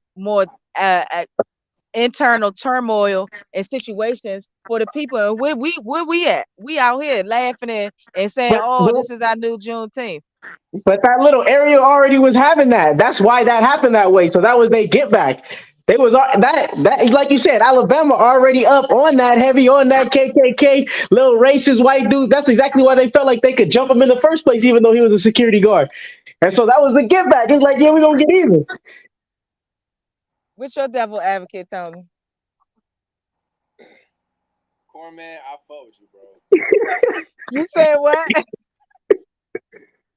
S6: internal turmoil and situations for the people. And where we at? We out here laughing and saying,
S3: But
S6: "Oh,
S3: but
S6: this is our new Juneteenth."
S3: But that little area already was having that. That's why that happened that way. So that was they get back. They was that like you said, Alabama already up on that heavy on that KKK little racist white dudes. That's exactly why they felt like they could jump him in the first place, even though he was a security guard. And so that was the get back. It's like, yeah, we're gonna get even.
S6: Which your devil advocate, Tony?
S5: Corman, I fuck with you, bro.
S6: You said what?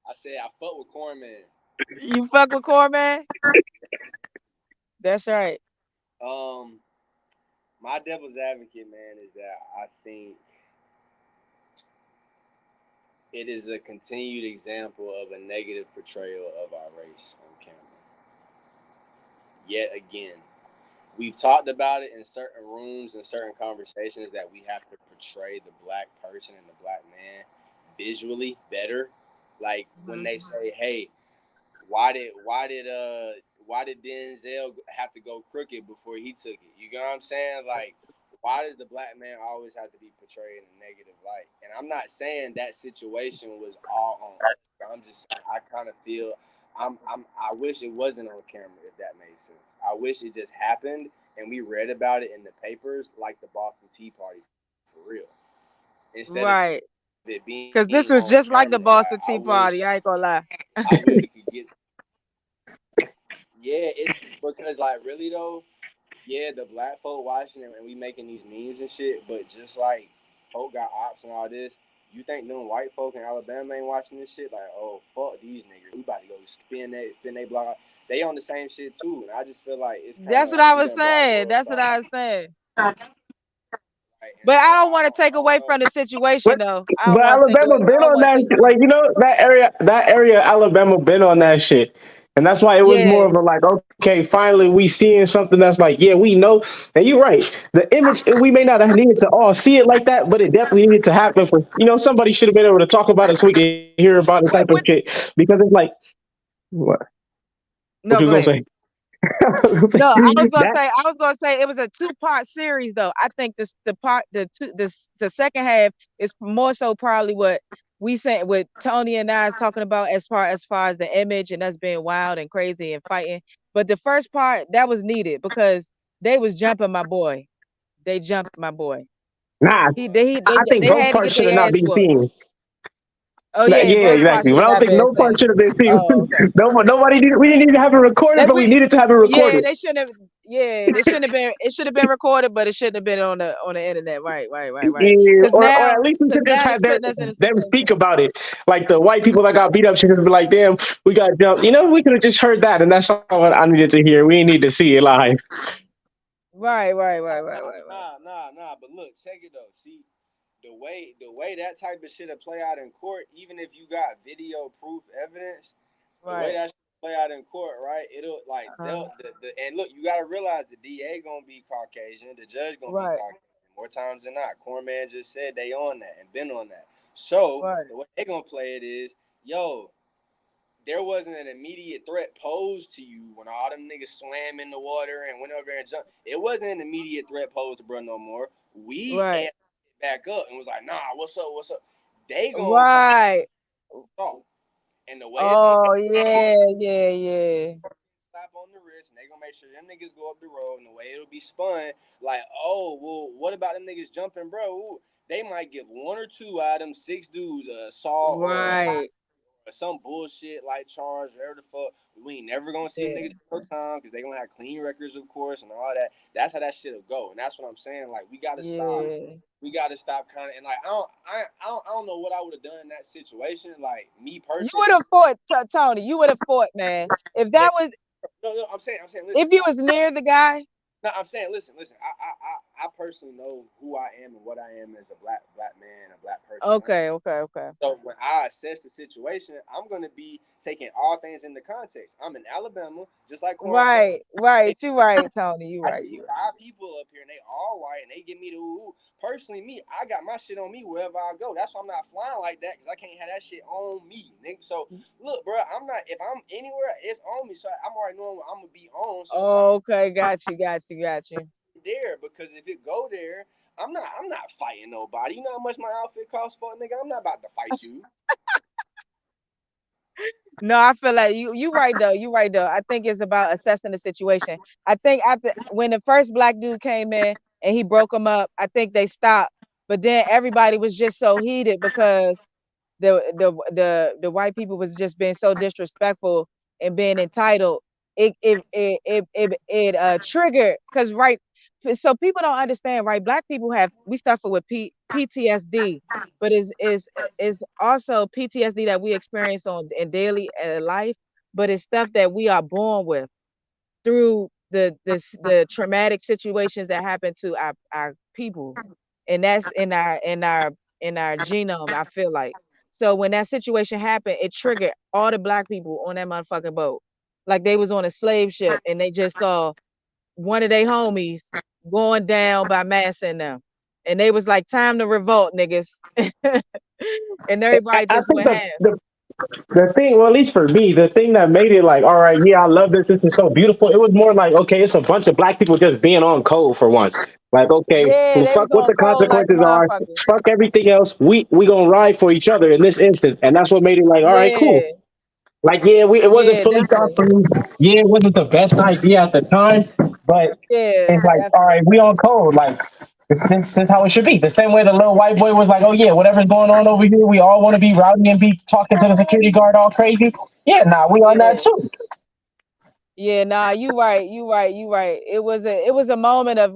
S5: I said I fuck with Corman.
S6: You fuck with Corman? That's right.
S5: My devil's advocate, man, is that I think it is a continued example of a negative portrayal of our race on camera. Yet again, we've talked about it in certain rooms and certain conversations that we have to portray the black person and the black man visually better. Like when they say, "Hey, why did Denzel have to go crooked before he took it?" You know what I'm saying? Like, why does the black man always have to be portrayed in a negative light? And I'm not saying that situation was all on us. I'm just saying I kind of feel I wish it wasn't on camera, if that made sense. I wish it just happened and we read about it in the papers like the Boston Tea Party for real. Instead of
S6: Right.
S5: it being
S6: Because this was
S5: on
S6: just like the
S5: camera. Like
S6: Boston Tea Party. I ain't gonna lie.
S5: I wish we could get. Yeah, it's because like really though, yeah, the black folk watching it and we making these memes and shit, but just like folk got ops and all this, you think them white folk in Alabama ain't watching this shit? Like, oh fuck these niggas, we about to go spin they block. They on the same shit too, and I just feel like it's kind of
S6: That's what
S5: like
S6: I
S5: we
S6: was
S5: done brought
S6: saying.
S5: worlds
S6: That's what
S5: together.
S6: I was saying.
S5: Right? And
S6: But
S5: so
S6: I don't want to
S5: I
S6: take
S5: don't
S6: away
S5: know.
S6: from the situation
S3: But
S6: though. I
S3: but
S6: don't want to take away.
S3: Alabama
S6: I
S3: been
S6: don't
S3: on
S6: want to
S3: that
S6: take away.
S3: like that area Alabama been on that shit. And that's why it was
S6: Yeah,
S3: more of a like, okay, finally we seeing something that's like, yeah, we know. And you're right. The image we may not have needed to all see it like that, but it definitely needed to happen for somebody should have been able to talk about it so we could hear about the type of
S6: what?
S3: shit. Because it's like what
S6: No,
S3: you
S6: go
S3: gonna
S6: ahead.
S3: say?
S6: No,
S3: That
S6: I was gonna say it was a two-part series though. I think this the part the second half is more so probably what we said with Tony and I talking about as far as the image and us being wild and crazy and fighting. But the first part that was needed because they was jumping my boy. They jumped my boy.
S3: nah, I think
S6: They
S3: both
S6: had to
S3: parts
S6: get
S3: should have
S6: their
S3: not
S6: ass
S3: been
S6: whooped.
S3: seen.
S6: Oh yeah,
S3: Yeah,
S6: both parts
S3: exactly.
S6: should
S3: But
S6: have
S3: I don't
S6: not
S3: think
S6: been
S3: no part
S6: seen.
S3: should have been seen.
S6: Oh, okay.
S3: Nobody we didn't need to have it recorded,
S6: They
S3: but we
S6: we
S3: needed to have it
S6: Yeah,
S3: recorded.
S6: they shouldn't have. Yeah, it shouldn't have been. It should have been recorded, but it shouldn't have been on the internet. Right, right, right, right.
S3: Yeah, or at least we should
S6: Because
S3: just
S6: now it's
S3: have
S6: putting us in a
S3: them
S6: situation.
S3: speak about it. Like the white people that got beat up should just be like, damn, we got jumped. You know, we could have just heard that, and that's all I needed to hear. We ain't need to see it live.
S6: Right, right,
S5: Nah,
S6: right, right,
S5: nah,
S6: right, right,
S5: nah, nah, nah. But look, check it though. See, the way that type of shit'll play out in court, even if you got video proof evidence, the way
S6: right.
S5: that shit play out in court, right? It'll like
S6: Uh,
S5: and look, you gotta realize the DA gonna be Caucasian, the judge gonna be
S6: right,
S5: Caucasian. More times than not, Corman just said they on that and been on that. So
S6: right,
S5: the way they gonna play it is, yo, there wasn't an immediate threat posed to you when all them niggas swam in the water and went over there and jumped. It wasn't an immediate threat posed to bro no more. We
S6: right,
S5: amped it back up and was like, nah, what's up, what's up? They gonna come
S6: right.
S5: off. And the way it's gonna
S6: Oh
S5: happen,
S6: yeah, yeah, yeah,
S5: slap on the wrist, and they gonna make sure them niggas go up the road. And the way it'll be spun, like, oh, well, what about them niggas jumping, bro? Ooh, they might give one or two out of them six dudes assault or
S6: right.
S5: some bullshit like charge, whatever the fuck. We ain't never gonna see them
S6: Yeah,
S5: niggas no time because they gonna have clean records, of course, and all that. That's how that shit'll go, and that's what I'm saying. Like, we gotta stop.
S6: yeah.
S5: We gotta stop kind of and like I don't know what I would have done in that situation. Like me
S6: You
S5: personally,
S6: would have fought, Tony. You would have fought, man. If
S5: if
S6: that was,
S5: no, I'm saying, listen,
S6: if you was near the guy.
S5: no, I'm saying, listen. I personally know who I am and what I am as a black man, a black person. Right?
S6: Okay, okay, okay.
S5: So when I assess the situation, I'm gonna be taking all things into context. I'm in Alabama, just like Cornbread.
S6: Right, right. You right, Tony. You
S5: I
S6: right.
S5: see
S6: You right.
S5: five people up here and they all white and they give me the ooh. Personally, me, I got my shit on me wherever I go. That's why I'm not flying like that because I can't have that shit on me, nigga. So look, bro, I'm not if I'm anywhere, it's on me. So I'm already knowing what I'm gonna be on. So it's like
S6: Okay, got you, got you, got you.
S5: there because if it go there, I'm not fighting nobody. You know how much my outfit costs for nigga? I'm not about to fight you.
S6: No, I feel like you right though. You right though. I think it's about assessing the situation. I think after when the first black dude came in and he broke them up, I think they stopped. But then everybody was just so heated because the white people was just being so disrespectful and being entitled. It triggered because right. So people don't understand, right? Black people have we suffer with PTSD, but is also PTSD that we experience on in daily life, but it's stuff that we are born with through the traumatic situations that happen to our people, and that's in our genome. I feel like so when that situation happened, it triggered all the black people on that motherfucking boat, like they was on a slave ship and they just saw one of their homies going down by massing them, and they was like, "Time to revolt, niggas," and everybody
S3: I
S6: just
S3: think
S6: went ham.
S3: the thing, well, at least for me, the thing that made it like, all right, yeah, I love this. This is so beautiful. It was more like, okay, it's a bunch of black people just being on code for once. Like, okay,
S6: Yeah,
S3: well,
S6: they
S3: fuck
S6: was
S3: what
S6: on
S3: the
S6: cold like a
S3: consequences are.
S6: motherfucker.
S3: Fuck everything else. We gonna ride for each other in this instance, and that's what made it like, all right, cool.
S6: Yeah,
S3: Like, yeah, it wasn't
S6: yeah,
S3: fully thought
S6: definitely.
S3: through. Yeah, it wasn't the best idea at the time, but
S6: Yeah,
S3: it's like, all right,
S6: definitely.
S3: we on code. Like, this is how it should be. The same way the little white boy was like, oh yeah, whatever's going on over here, we all want to be rowdy and be talking to the security guard all crazy. Yeah, nah, we on that
S6: Yeah.
S3: too.
S6: Yeah, nah, you right, you right, you right. It was a moment of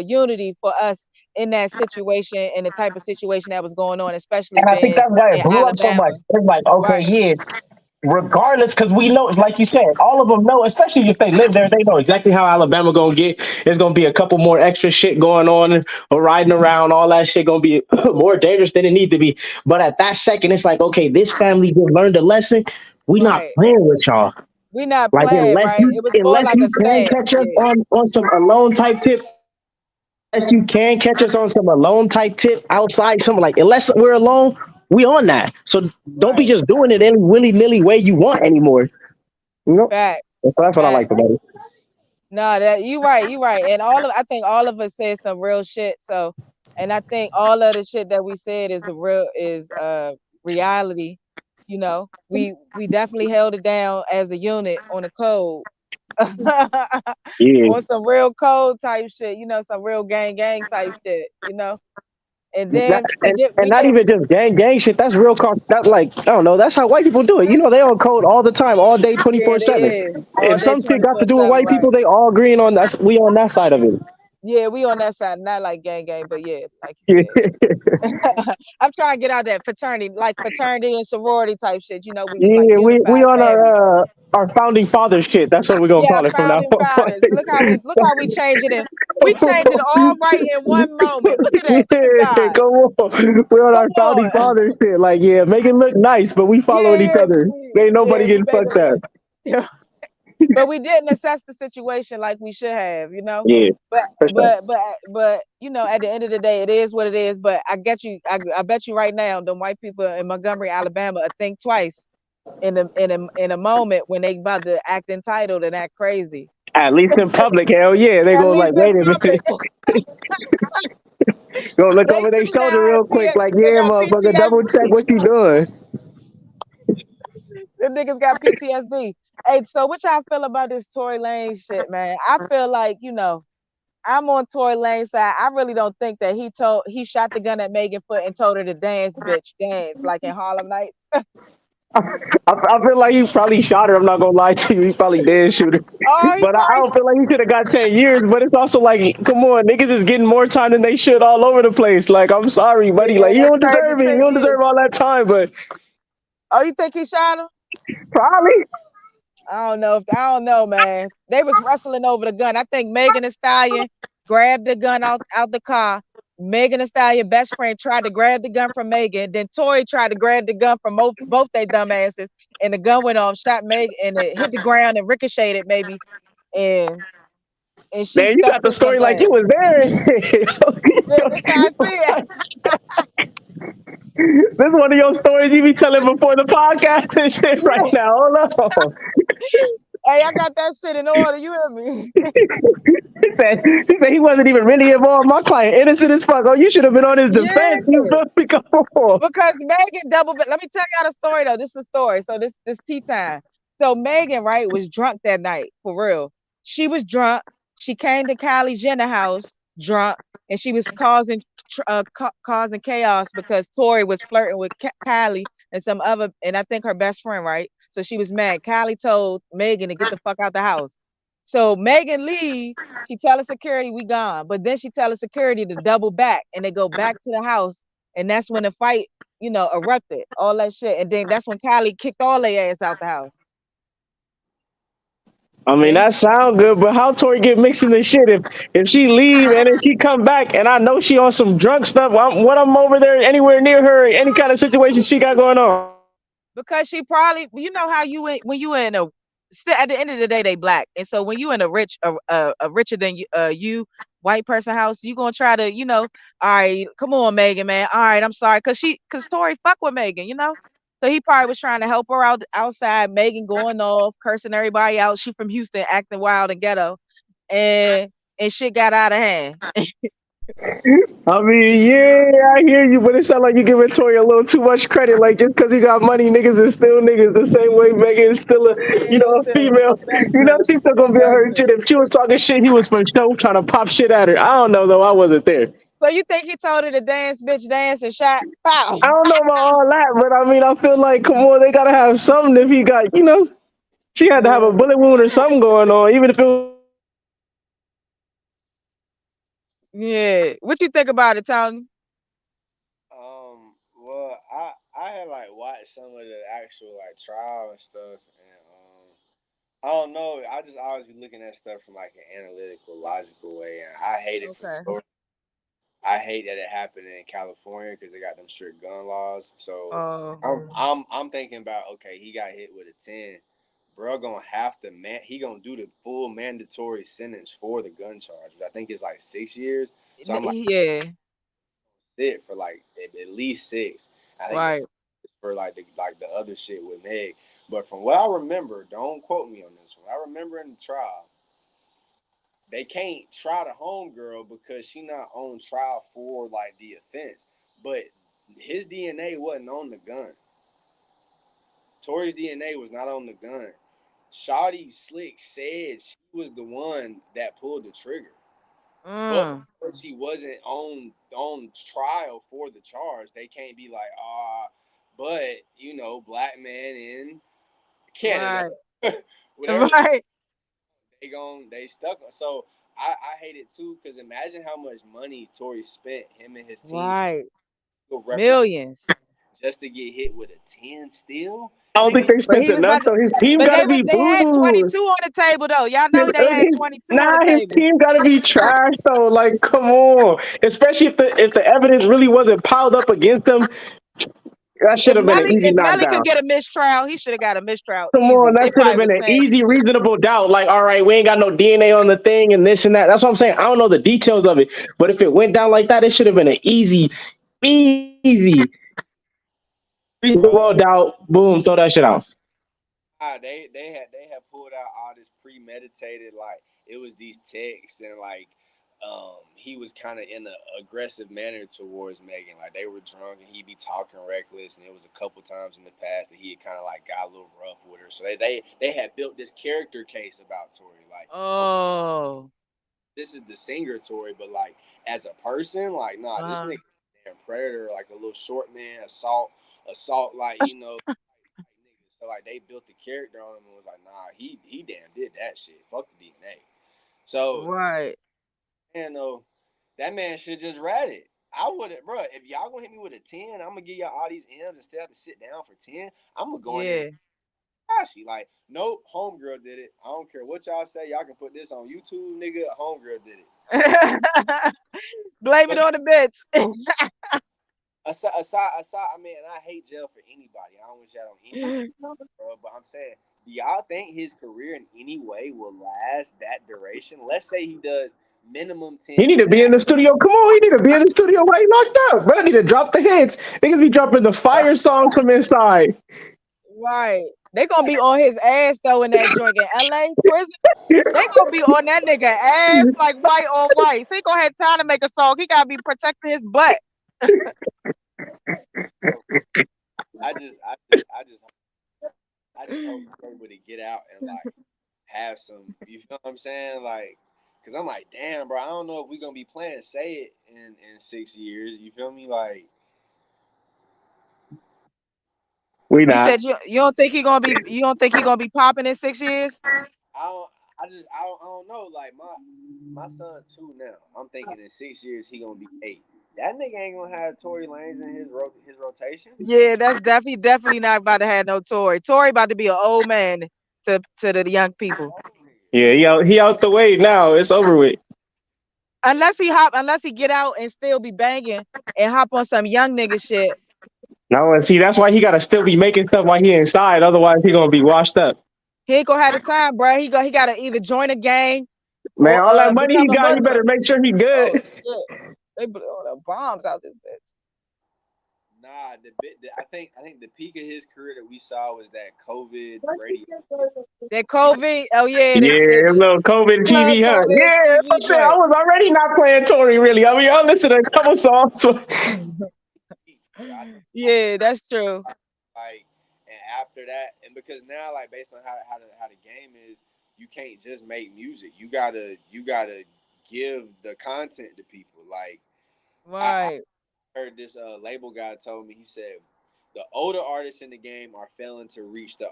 S6: unity for us in that situation and the type of situation that was going on, especially
S3: And I think
S6: being
S3: that's why it
S6: in
S3: blew up so much.
S6: Alabama.
S3: It's like, okay,
S6: Right,
S3: yeah, regardless, because we know, like you said, all of them know, especially if they live there, they know exactly how Alabama gonna get. There's gonna be a couple more extra shit going on or riding around. All that shit gonna be more dangerous than it need to be. But at that second, it's like, okay, this family just learned a lesson. We not
S6: right.
S3: playing with y'all.
S6: We not
S3: Like
S6: playing, right? It was more
S3: unless
S6: like a
S3: you can
S6: stance.
S3: catch us
S6: Yeah,
S3: on some alone type tip, unless you can catch us on some alone type tip outside, something like unless we're alone, we on that. So don't be
S6: right.
S3: just doing it any willy nilly way you want anymore. You know?
S6: Facts.
S3: So that's what I like
S6: Facts.
S3: about it.
S6: No, that you right, you right. And I think all of us said some real shit. So, and I think all of the shit that we said is reality. We definitely held it down as a unit on a code.
S3: Yeah.
S6: On some real code type shit, some real gang type shit. And
S3: Not,
S6: then
S3: and
S6: we
S3: not
S6: didn't.
S3: even just gang shit. That's real. That like I don't know. That's how white people do it. You know, they on code all the time, all day, twenty
S6: Yeah,
S3: four
S6: they
S3: seven.
S6: is all
S3: If
S6: day,
S3: some shit got to do with
S6: 24/7.
S3: white
S6: Right?
S3: people, they all agreeing on that. We on that side of it.
S6: Yeah, we on that side, not like gang, but yeah, like you
S3: Yeah,
S6: said. I'm trying to get out that fraternity, like fraternity and sorority type shit. You know, we was like
S3: yeah. We
S6: unified
S3: on
S6: family.
S3: our founding father shit. That's what we're gonna
S6: Yeah,
S3: call it from now
S6: founding
S3: on.
S6: fathers. Look how we change it, and we changed it all right in one moment. Look at that. Look at
S3: Yeah,
S6: God.
S3: come on. We're on
S6: Come
S3: our founding
S6: on.
S3: father shit. Like, yeah, make it look nice, but we following each
S6: Yeah,
S3: other. Ain't nobody
S6: we
S3: getting
S6: made
S3: fucked up.
S6: it. But we didn't assess the situation like we should have, you know.
S3: Yeah,
S6: But
S3: for sure.
S6: you know, at the end of the day, it is what it is. But I get you. I bet you right now, the white people in Montgomery, Alabama, think twice in a moment when they about to act entitled and act crazy.
S3: At least in public, hell yeah. They
S6: At
S3: go
S6: least
S3: like,
S6: in
S3: wait a minute.
S6: public,
S3: Go look
S6: they
S3: over their
S6: too
S3: shoulder
S6: now.
S3: real quick, like,
S6: They
S3: yeah,
S6: got
S3: motherfucker, double check
S6: PTSD.
S3: what you doing.
S6: The niggas got PTSD. Hey, so what y'all feel about this Tory Lane shit, man? I feel like, you know, I'm on Tory Lane's side. I really don't think that he shot the gun at Megan Foot and told her to dance, bitch, dance like in Harlem Nights.
S3: I feel like he probably shot her. I'm not gonna lie to you. He probably did shoot her.
S6: Oh, he
S3: But I
S6: probably
S3: don't feel like he should have got 10 years. But it's also like, come on, niggas is getting more time than they should all over the place. Like, I'm sorry, buddy.
S6: yeah,
S3: Like, you
S6: that's
S3: don't
S6: crazy.
S3: deserve it. You
S6: 10
S3: don't
S6: years.
S3: deserve all that time. But
S6: Oh, you think he shot him?
S3: probably.
S6: I don't know, man. They was wrestling over the gun. I think Megan Thee Stallion grabbed the gun out the car. Megan Thee Stallion best friend tried to grab the gun from Megan. Then Tory tried to grab the gun from both they dumb asses. And the gun went off, shot Megan, and it hit the ground and ricocheted maybe. And she
S3: Man, you
S6: stuck
S3: got the
S6: to some
S3: story like
S6: things.
S3: you was there.
S6: Yeah, that's how I see it.
S3: This is one of your stories you be telling before the podcast and shit right
S6: Yeah.
S3: now. Hold on.
S6: Hey, I got that shit in order. You hear me?
S3: He said he wasn't even really involved. My client innocent as fuck. Oh, you should have been on his
S6: Yeah.
S3: defense. You feel me? Come on.
S6: Because Megan let me tell y'all the story though. This is a story. So this tea time. So Megan, right, was drunk that night, for real. She was drunk. She came to Kylie Jenner house drunk, and she was causing chaos because Tori was flirting with Kylie and some other, and I think her best friend, right? So she was mad. Kylie told Megan to get the fuck out the house. So Megan leave. She tell the security we gone, but then she tell the security to double back, and they go back to the house, and that's when the fight, erupted, all that shit. And then that's when Kylie kicked all their ass out the house.
S3: I mean,
S6: See?
S3: that sound good, but how Tori get mixed in this shit? If she leave and then she come back and I know she on some drunk stuff, I'm over there anywhere near her, any kind of situation she got going on.
S6: Because she probably, how when you in a, still at the end of the day, they black. And so when you in a richer than you white person house, you gonna try to, all right, come on, Megan, man. All right, I'm sorry. Cause Tori fuck with Megan. So he probably was trying to help her out outside, Megan going off, cursing everybody out. She from Houston, acting wild and ghetto. And shit got out of hand.
S3: I mean, yeah, I hear you, but it sounds like you giving Tori a little too much credit. Like just because he got money, niggas is still niggas. The same way Megan is still
S6: Yeah,
S3: a
S6: too.
S3: female.
S6: That too.
S3: She's still gonna be on
S6: That
S3: her
S6: too.
S3: shit. If she was talking shit, he was for sure trying to pop shit at her. I don't know though. I wasn't there.
S6: So you think he told her to dance, bitch, dance and shot? Pow.
S3: I don't know about all that, but I mean, I feel like, come on, they gotta have something. If he got, she had to have a
S6: Yeah.
S3: bullet wound or something going on, even if it was.
S6: Yeah. What you think about it, Tony?
S5: Well, I had like watched some of the actual like trial and stuff, and I don't know. I just always be looking at stuff from like an analytical, logical way, and I hate it from
S6: Okay.
S5: story. I hate that it happened in California because they got them strict gun laws. So
S6: Oh,
S5: I'm thinking about, okay, he got hit with a 10. Bro gonna have to he gonna do the full mandatory sentence for the gun charge. I think it's like 6 years. So I'm like
S6: yeah.
S5: sit for like at least 6. I think
S6: Right.
S5: for like the other shit with Meg. But from what I remember, don't quote me on this one. I remember in the trial, they can't try the homegirl because she not on trial for like the offense. But his DNA wasn't on the gun. Tory's DNA was not on the gun. Shawty Slick said she was the one that pulled the trigger. But
S6: Mm.
S5: because she wasn't on trial for the charge, they can't be like, but black man in Canada,
S6: Right.
S5: whatever the
S6: Right.
S5: they stuck. So I hate it too because imagine how much money Tory spent, him and his team spent
S6: Right.
S5: to represent
S6: Millions.
S5: just to get hit with a 10 still,
S3: I don't think
S5: nigga.
S3: they
S6: But
S3: spent
S6: he was
S3: enough
S6: about to,
S3: though. His team
S6: but
S3: got to be
S6: they had
S3: booed.
S6: 22 on the table though. Y'all know they had 22 on the
S3: His
S6: table.
S3: team got to be trash though. Like, come on. Especially if the evidence really wasn't piled up against them, that should have been an easy
S6: If Melly could
S3: knockdown.
S6: get a mistrial, he should have got a mistrial
S3: Come on,
S6: easy.
S3: that
S6: They
S3: should have
S6: probably
S3: been
S6: was
S3: an
S6: saying some
S3: easy,
S6: shit.
S3: reasonable doubt. Like, all right, we ain't got no DNA on the thing and this and that. That's what I'm saying. I don't know the details of it, but if it went down like that, it should have been an easy, reasonable
S5: Bro,
S3: doubt. Boom, throw that shit out.
S5: they had pulled out all this premeditated, like it was these texts and like he was kind of in an aggressive manner towards Megan. Like they were drunk and he'd be talking reckless, and it was a couple times in the past that he had kind of like got a little rough with her. So they had built this character case about Tory. Like, okay,
S6: Oh.
S5: this is the singer Tory, but like as a person, like nah, this
S6: Uh-huh.
S5: nigga damn predator, like a little short man, assault, like niggas. So like they built the character on him and was like, nah, he damn did that shit. Fuck the DNA. So
S6: Right.
S5: man, though, that man should just rat it. I wouldn't, bro. If y'all gonna hit me with a 10, I'm gonna give y'all all these M's and still have to sit down for 10. I'm gonna go in there and
S6: Yeah.
S5: Tashi. Like, nope, homegirl did it. I don't care what y'all say. Y'all can put this on YouTube, nigga. Homegirl did it.
S6: Blame it
S5: But
S6: on the bitch.
S5: aside, I mean, and I hate jail for anybody. I don't wish that on anybody, bro. But I'm saying, do y'all think his career in any way will last that duration? Let's say he does minimum
S3: He
S5: 10,
S3: need to be in the
S5: max.
S3: studio. Come on, he need to be in the studio while he locked up. Bro, need to drop the hits. Niggas be dropping the fire songs from inside.
S6: Right. They gonna be on his ass though in that joint in LA prison. They gonna be on that nigga ass like white on white. So he gonna have time to make a song. He gotta be protecting his butt.
S5: I just, I just, I just, I just hope he's able to get out and like have some. You feel what I'm saying? Like, cause I'm like, damn, bro. I don't know if we gonna be playing Say It in 6 years. You feel me? Like,
S3: We
S6: You
S3: not.
S6: said you don't think he gonna be popping in 6 years?
S5: I don't. I don't know. Like my son 2 now. I'm thinking in 6 years he gonna be 8. That nigga ain't gonna have Tory Lanez in his rotation.
S6: Yeah, that's definitely not about to have no Tory. Tory about to be an old man to the young people.
S3: Yeah, he out the way now. It's over with.
S6: Unless he get out and still be banging and hop on some young nigga shit.
S3: Now, and see, that's why he got to still be making stuff while he inside. Otherwise, he gonna be washed up.
S6: He ain't gonna have the time, bro. He gotta either join a gang
S3: Man,
S6: or
S3: all that money he
S6: become a
S3: got, you better
S6: Muslim.
S3: make sure he
S6: Oh
S3: good.
S6: shit. They blew all the bombs out this bitch.
S5: Nah, I think the peak of his career that we saw was that COVID radio.
S6: That COVID, oh yeah,
S3: Yeah, a little COVID TV, huh?
S6: COVID
S3: Yeah, that's what I'm
S6: TV
S3: saying. I
S6: joint.
S3: was already not playing Tory, really. I mean, I listened to a couple songs.
S6: Yeah, that's true.
S5: Like, and after that, and because now, like, based on how the game is, you can't just make music. You gotta give the content to people. Like, I
S6: Right,
S5: heard this label guy told me. He said the older artists in the game are failing to reach the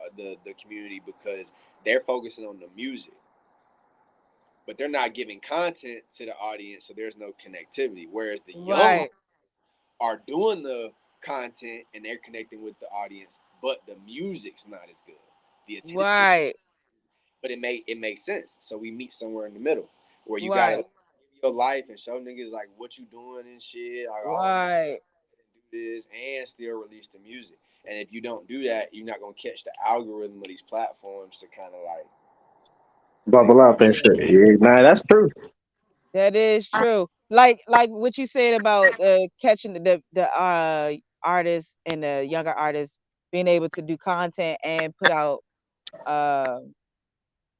S5: community because they're focusing on the music, but they're not giving content to the audience, so there's no connectivity. Whereas the young
S6: right,
S5: are doing the content and they're connecting with the audience, but the music's not as good. The attention,
S6: right,
S5: but it makes sense. So we meet somewhere in the middle where you gotta
S6: right,
S5: live your life and show niggas like what you doing and shit. Like, oh,
S6: right,
S5: do this and still release the music. And if you don't do that, you're not gonna catch the algorithm of these platforms to kind of like
S3: Bubble up and shit. Yeah, nah, that's true.
S6: that is true. Like what you said about catching the artists and the younger artists being able to do content and put out uh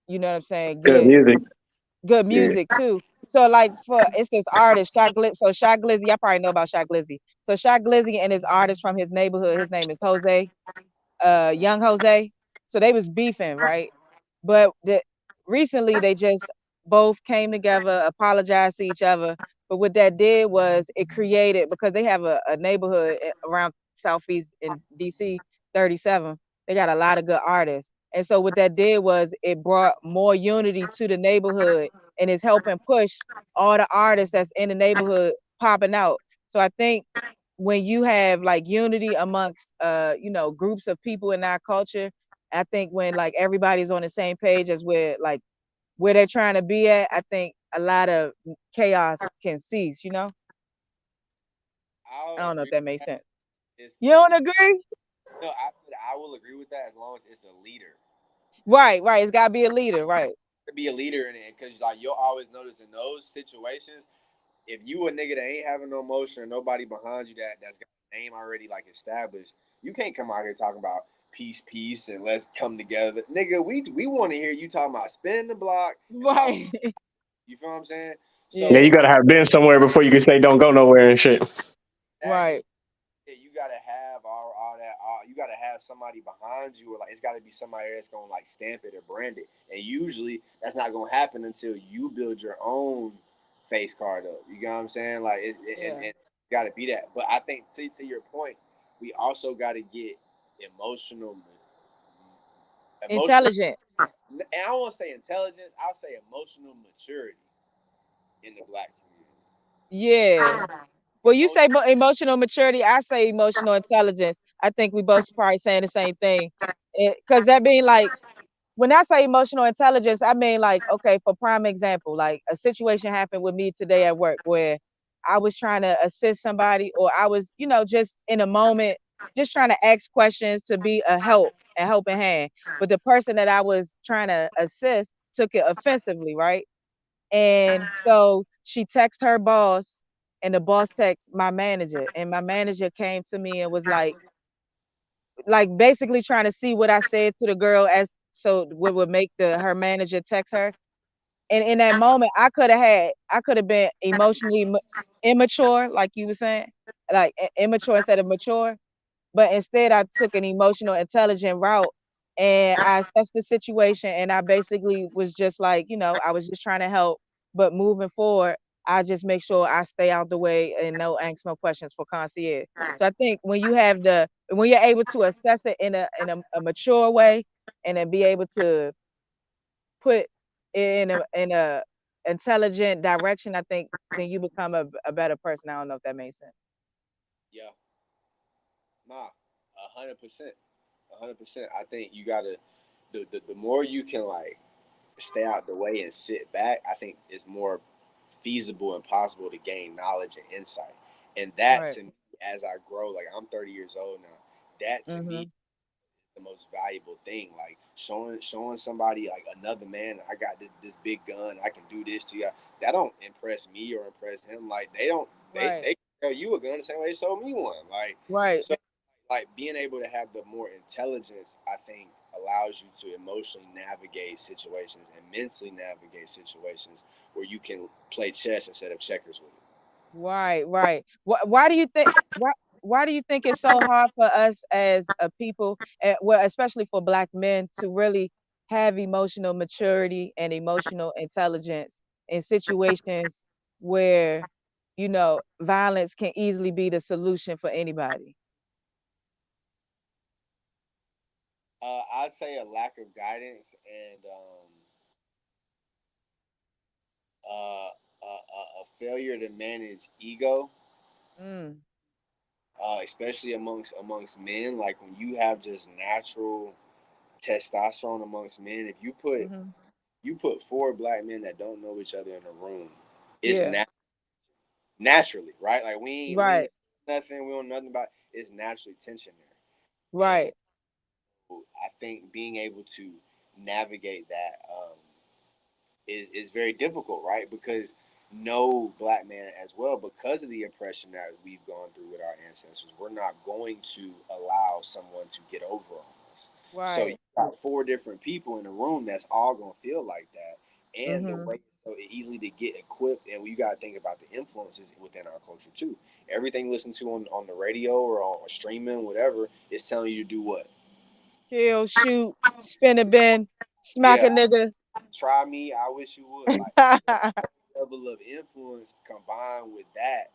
S6: you know what I'm saying,
S3: Good music.
S6: good
S3: Yeah.
S6: music too. So like for it's this artist, Shot Glizzy, y'all probably know about Shot Glizzy. So Shot Glizzy and his artist from his neighborhood, his name is Jose, Young Jose. So they was beefing, right? But recently they just both came together, apologized to each other. But what that did was it created, because they have a neighborhood around Southeast in DC 37. They got a lot of good artists. And so what that did was it brought more unity to the neighborhood, and it's helping push all the artists that's in the neighborhood popping out. So I think when you have like unity amongst groups of people in our culture, I think when like everybody's on the same page as where they're trying to be at, I think a lot of chaos can cease, you know? I
S5: I'll
S6: don't know if
S5: agree
S6: that
S5: with
S6: makes
S5: that.
S6: sense.
S5: It's
S6: You
S5: a
S6: don't
S5: leader.
S6: agree?
S5: No, I will agree with that as long as it's a leader.
S6: Right, right. It's gotta be a leader, right.
S5: To be a leader in it, because like you'll always notice in those situations, if you a nigga that ain't having no motion or nobody behind you that's got a name already like established, you can't come out here talking about peace, peace, and let's come together, nigga. We want to hear you talking about spin the block and my.
S6: Right.
S5: You feel what I'm saying?
S3: Yeah,
S5: So
S6: Yeah,
S3: you gotta have been somewhere before you can say don't go nowhere and shit.
S5: exactly.
S6: right.
S5: Yeah, you gotta have all that. You gotta have somebody behind you, or like it's gotta be somebody that's gonna like stamp it or brand it. And usually that's not gonna happen until you build your own face card up. You know what I'm saying? Like,
S6: Yeah.
S5: and gotta be that. But I think to your point, we also gotta get emotional, emotional.
S6: Intelligent.
S5: And I don't want to say intelligence. I'll say emotional maturity in the black community.
S6: Yeah. Well, you say
S5: Emotion.
S6: emotional maturity. I say emotional intelligence. I think we both probably saying the same thing. Because that being like, when I say emotional intelligence, I mean like, okay, for prime example, like a situation happened with me today at work where I was trying to assist somebody, or I was, just in a moment, just trying to ask questions to be a helping hand. But the person that I was trying to assist took it offensively, right? And so she texted her boss, and the boss texted my manager, and my manager came to me and was like basically trying to see what I said to the girl, as so what would make her manager text her. And in that moment, I could have been emotionally immature, like you were saying, like immature instead of mature. But instead, I took an emotional, intelligent route, and I assessed the situation. And I basically was just like, I was just trying to help. But moving forward, I just make sure I stay out the way and no angst, no questions for concierge. So I think when you're able to assess it in a mature way, and then be able to put it in a intelligent direction, I think then you become a better person. I don't know if that makes sense.
S5: Yeah. Nah. 100%. 100%. I think you gotta the more you can like stay out the way and sit back, I think it's more feasible and possible to gain knowledge and insight. And that
S6: Right.
S5: to me, as I grow, like I'm 30 years old now, that to me
S6: Mhm.
S5: the most valuable thing. Like showing somebody like another man, I got this big gun, I can do this to you. That don't impress me or impress him. Like they don't
S6: Right.
S5: they tell you a gun the same way they sold me one. Like
S6: Right.
S5: so like being able to have the more intelligence, I think allows you to emotionally navigate situations and mentally navigate situations where you can play chess instead of checkers with it.
S6: Right, right. Why do you think why do you think it's so hard for us as a people, well, especially for Black men, to really have emotional maturity and emotional intelligence in situations where violence can easily be the solution for anybody?
S5: I'd say a lack of guidance and a failure to manage ego,
S6: Mm,
S5: especially amongst men. Like when you have just natural testosterone amongst men, if
S6: mhm.
S5: you put four black men that don't know each other in a room, it's
S6: Yeah.
S5: naturally right. Like we ain't
S6: Right.
S5: nothing, we don't know nothing about. It's naturally tension there, and
S6: Right.
S5: I think being able to navigate that is very difficult, right? Because no black man as well, because of the oppression that we've gone through with our ancestors, we're not going to allow someone to get over on us. So you
S6: Right.
S5: got four different people in a room that's all gonna feel like that, and the
S6: Mhm.
S5: way so easily to get equipped, and you got to think about the influences within our culture too. Everything you listen to on the radio or streaming, whatever, is telling you to do what?
S6: Kill, shoot, spin a bin, smack
S5: Yeah,
S6: a nigga.
S5: try me. I wish you would. Like level of influence combined with that,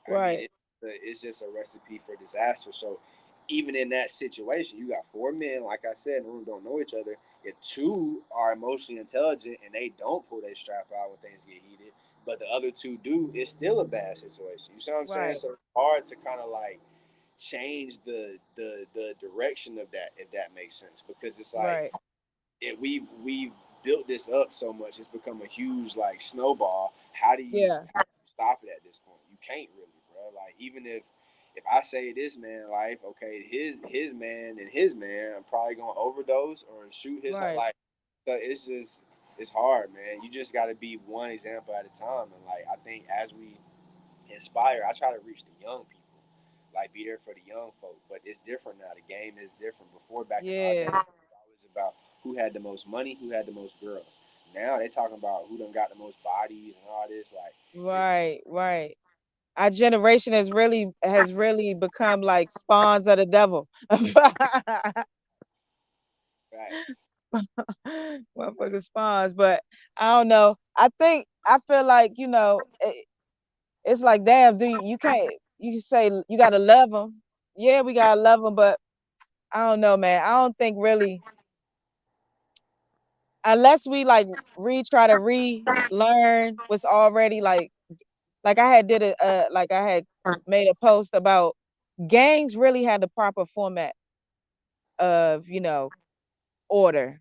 S5: I mean,
S6: Right,
S5: it's just a recipe for disaster. So even in that situation, you got four men, like I said, in the room don't know each other. If two are emotionally intelligent and they don't pull their strap out when things get heated, but the other two do, it's still a bad situation. You see what I'm saying?
S6: right,
S5: So it's hard to kind of like change the direction of that, if that makes sense, because it's like
S6: right.
S5: we've built this up so much, it's become a huge like snowball.
S6: Yeah,
S5: How do you stop it at this point? You can't really, bro. Like even if I say this man life, okay, his man and his man, I'm probably gonna overdose or shoot his
S6: right.
S5: like. So it's hard, man. You just got to be one example at a time, and like I think as we inspire, I try to reach the young people, like be there for the young folk. But it's different now. The game is different. Before, back in our day,
S6: Yeah,
S5: it was always about who had the most money, who had the most girls. Now they talking about who done got the most bodies and all this. Like it's
S6: right, right. Our generation has really become like spawns of the devil.
S5: facts.
S6: Motherfucking spawns, but I don't know. I feel like it's like damn, you can't you can say you gotta love them. Yeah, we gotta love them, but I don't know, man. I don't think really unless we like try to relearn what's already like I had did it like I had made a post about gangs really had the proper format of order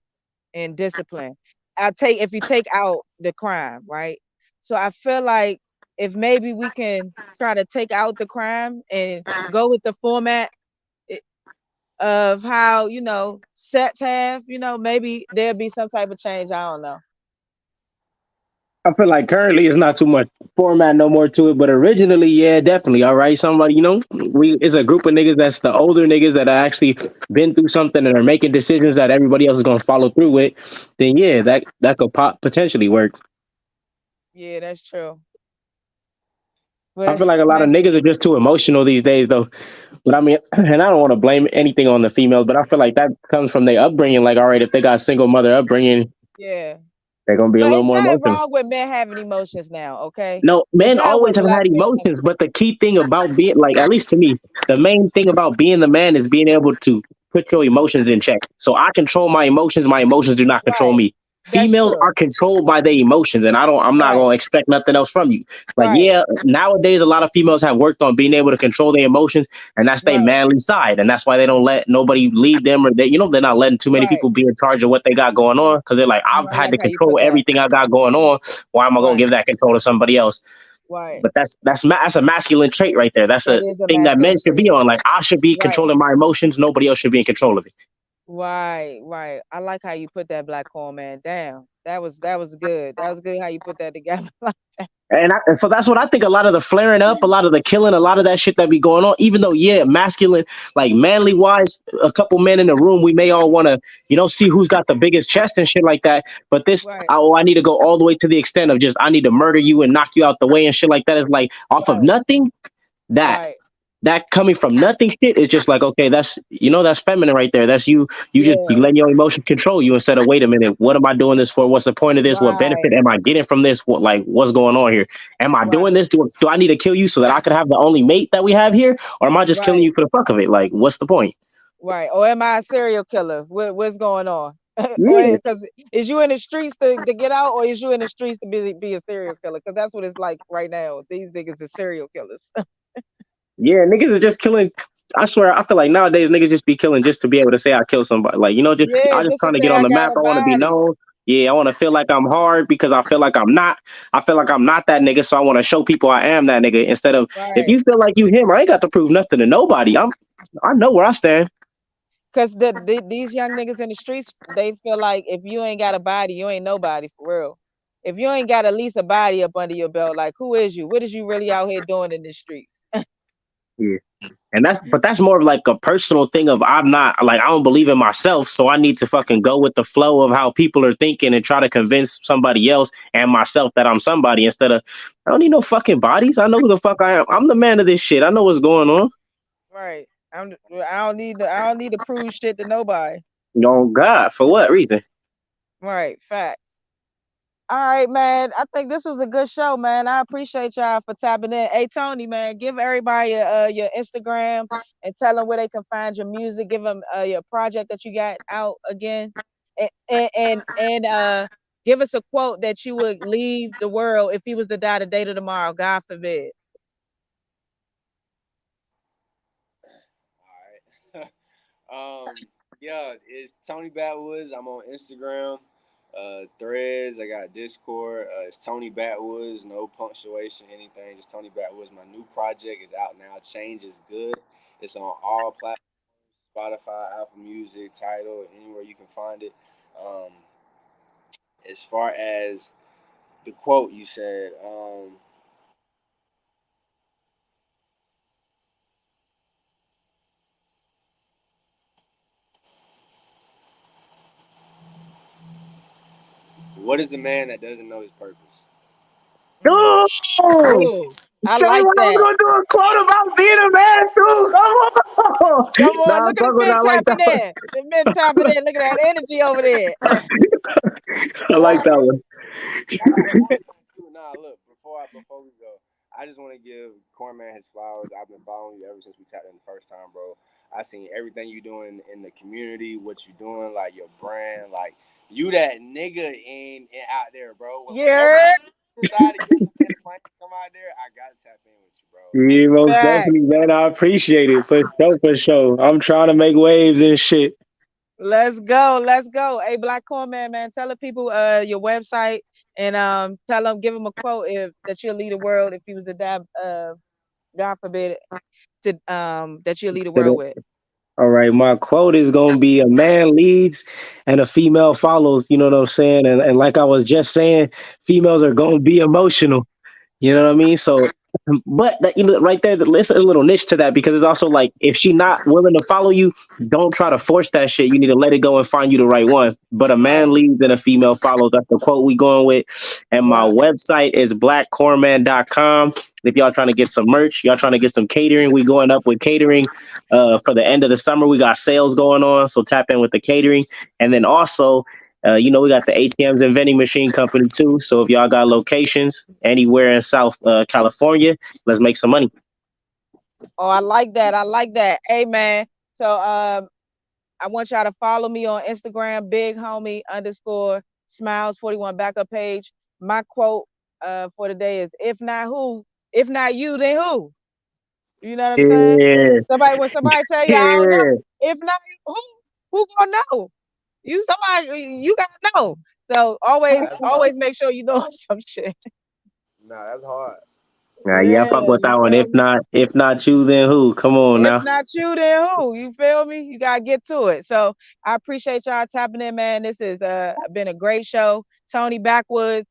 S6: and discipline. I take if you take out the crime, right? So I feel like if maybe we can try to take out the crime and go with the format i- of how sets have, maybe there'll be some type of change. I don't know.
S3: I feel like currently it's not too much format no more to it, but originally, yeah, definitely. All right, somebody, we it's a group of niggas that's the older niggas that have actually been through something and are making decisions that everybody else is gonna follow through with. Then yeah, that could potentially work.
S6: Yeah, that's true.
S3: I
S6: But
S3: feel like a lot of
S6: man,
S3: niggas are just too emotional these days, though. But I mean, and I don't want to blame anything on the females, but I feel like that comes from their upbringing. Like, all right, if they got single mother upbringing,
S6: yeah.
S3: they're gonna be a
S6: But
S3: little
S6: it's
S3: more
S6: nothing
S3: emotional.
S6: wrong with men having emotions now, okay?
S3: No,
S6: It's
S3: men
S6: not
S3: always
S6: what
S3: have
S6: black
S3: had
S6: men have.
S3: emotions, but the key thing about being like, at least to me, the main thing about being the man is being able to put your emotions in check. So I control my emotions do not control
S6: Right.
S3: me.
S6: That's
S3: Females
S6: true.
S3: are controlled by their emotions, and I'm not
S6: Right.
S3: gonna expect nothing else from you. Like,
S6: Right.
S3: yeah, nowadays a lot of females have worked on being able to control their emotions, and that's their
S6: Right.
S3: manly side, and that's why they don't let nobody lead them, or they're not letting too many
S6: Right.
S3: people be in charge of what they got going on, because they're like, I've
S6: I
S3: had
S6: like
S3: to
S6: how you
S3: control
S6: put that.
S3: everything I got going on. Why am I gonna
S6: Right.
S3: give that control to somebody else?
S6: Right.
S3: But that's a masculine trait right there. That's
S6: That
S3: a
S6: is a
S3: thing that men
S6: masculine
S3: should be
S6: trait.
S3: on. Like I should be
S6: Right.
S3: controlling my emotions. Nobody else should be in control of it.
S6: Right. Right. I like how you put that, black corn man. Damn. That was good. That was good how you put that together.
S3: And so that's what I think. A lot of the flaring up, a lot of the killing, a lot of that shit that be going on. Even though, yeah, masculine, like manly wise, a couple men in the room, we may all want to, see who's got the biggest chest and shit like that. But this,
S6: Right.
S3: oh, I need to go all the way to the extent of just I need to murder you and knock you out the way and shit like that. Is like off of
S6: Right.
S3: nothing. That
S6: Right.
S3: that coming from nothing shit is just like, okay, that's feminine right there. That's you just
S6: Yeah.
S3: you letting your emotions control you instead of, wait a minute, what am I doing this for? What's the point of this? What benefit
S6: Right.
S3: am I getting from this? What's going on here? Am I
S6: Right.
S3: doing this? Do I need to kill you so that I could have the only mate that we have here? Or am I just killing
S6: Right.
S3: you for the fuck of it? Like, what's the point?
S6: Right. Or am I a serial killer? What's going on?
S3: Yeah.
S6: Or because is you in the streets to get out, or is you in the streets to be a serial killer? Because that's what it's like right now. These niggas are serial killers.
S3: Yeah, niggas are just killing. I swear, I feel like nowadays niggas just be killing just to be able to say I killed somebody. Like, just
S6: Yeah,
S3: I just
S6: just to
S3: trying to
S6: say
S3: get on
S6: I
S3: the
S6: got
S3: map.
S6: a
S3: I want to be
S6: body.
S3: known. Yeah, I want to feel like I'm hard because I feel like I'm not. I feel like I'm not that nigga, so I want to show people I am that nigga. Instead of, if
S6: Right.
S3: you feel like you him, I ain't got to prove nothing to nobody. I know where I stand.
S6: Because these young niggas in the streets, they feel like if you ain't got a body, you ain't nobody for real. If you ain't got at least a body up under your belt, like who is you? What is you really out here doing in the streets?
S3: Yeah. And that's more of like a personal thing of I'm not like I don't believe in myself, so I need to fucking go with the flow of how people are thinking and try to convince somebody else and myself that I'm somebody instead of I don't need no fucking bodies. I know who the fuck I am. I'm the man of this shit. I know what's going on.
S6: Right. I don't need to prove shit to nobody.
S3: Oh God, for what reason?
S6: Right. Facts. All right, man. I think this was a good show, man. I appreciate y'all for tapping in. Hey, Tony, man, give everybody your Instagram and tell them where they can find your music. Give them your project that you got out again, and give us a quote that you would leave the world if he was to die today to tomorrow. God forbid.
S5: All right. Yeah, it's Tony Batwoods. I'm on Instagram, Threads. I got Discord. It's Tony Batwoods. No punctuation, anything. Just Tony Batwoods. My new project is out now. Change is good. It's on all platforms: Spotify, Apple Music, Tidal, anywhere you can find it. Um, as far as the quote you said, what is a man that doesn't know his purpose?
S3: Oh,
S6: Ooh, I
S3: say
S6: like
S3: what I was
S6: that.
S3: gonna do a quote about being a man too. Come on.
S6: Come on,
S3: Nah,
S6: look at
S3: fuck
S6: the
S3: with that.
S6: men
S3: I like that
S6: tapping
S3: one.
S6: in. The men tapping in. Look at that energy over there.
S3: I like that one.
S5: Nah, look, before we go, I just want to give Corman his flowers. I've been following you ever since we tapped in the first time, bro. I seen everything you doing in the community, what you doing, like your brand, like you that nigga in out there, bro. Whenever
S6: Yeah,
S5: you decide to get on the plane, come out there, I gotta tap in with you, bro. Like,
S3: Yeah, most
S6: back.
S3: definitely, man. I appreciate it for sure, for sure. I'm trying to make waves and shit.
S6: Let's go. Let's go. Hey, Black Corn Man, tell the people your website and tell them, give them a quote if that you'll lead the world if you was to die, God forbid, to that you'll lead the world with.
S3: All right, my quote is gonna be a man leads and a female follows. You know what I'm saying? And like I was just saying, females are gonna be emotional. You know what I mean? So, but that, you know, right there, there's a little niche to that because it's also like if she not willing to follow you, don't try to force that shit. You need to let it go and find you the right one. But a man
S6: Right.
S3: leads and a female follows. That's the quote we going with. And my
S6: Yeah.
S3: website is blackcorman.com. If y'all trying to get some merch, y'all trying to get some catering, we going up with catering. For the end of the summer, we got sales going on. So tap in with the catering. And then also, you know, we got the ATMs and vending machine company too. So if y'all got locations anywhere in South California, let's make some money.
S6: Oh, I like that. I like that. Hey, man. So I want y'all to follow me on Instagram, big homie underscore smiles 41 backup page. My quote for the day is if not who, if not you, then who? You know what I'm saying?
S3: Yeah,
S6: Somebody when somebody tell you I don't know,
S3: yeah.
S6: if not you, who gonna know? You somebody you gotta know. So
S5: that's hard.
S6: always make sure you know some shit.
S5: Nah, that's hard.
S3: Yeah, I fuck
S6: Yeah,
S3: with
S6: you
S3: that one.
S6: feel me?
S3: If not you, then who? Come on
S6: If
S3: now.
S6: not you, then who? You feel me? You gotta get to it. So I appreciate y'all tapping in, man. This has been a great show. Tony Backwoods,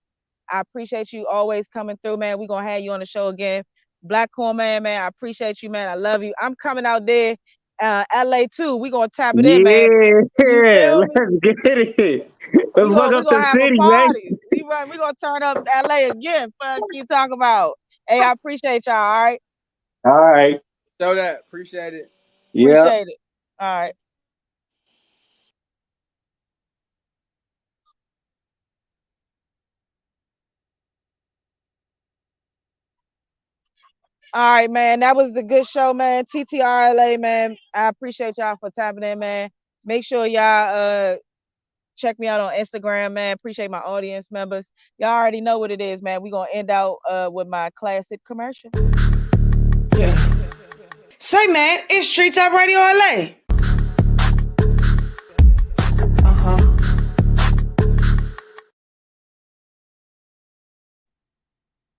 S6: I appreciate you always coming through, man. We're gonna have you on the show again. Black Corn Man, I appreciate you, man. I love you. I'm coming out there, LA too. We're gonna tap it in, man.
S3: Yeah,
S6: You feel me?
S3: let's get it. Let's fuck
S6: We
S3: up the
S6: gonna have a
S3: city, man.
S6: party. We gonna turn up LA again. Fuck you talking about. Hey, I appreciate y'all, all right?
S3: All right.
S5: Show that. Appreciate it.
S3: Yeah.
S6: Appreciate it. All right. All right, man. That was the good show, man. TTRLA, man. I appreciate y'all for tapping in, man. Make sure y'all check me out on Instagram, man. Appreciate my audience members. Y'all already know what it is, man. We're gonna end out with my classic commercial.
S2: Yeah. Say, man, it's Street Top Radio LA.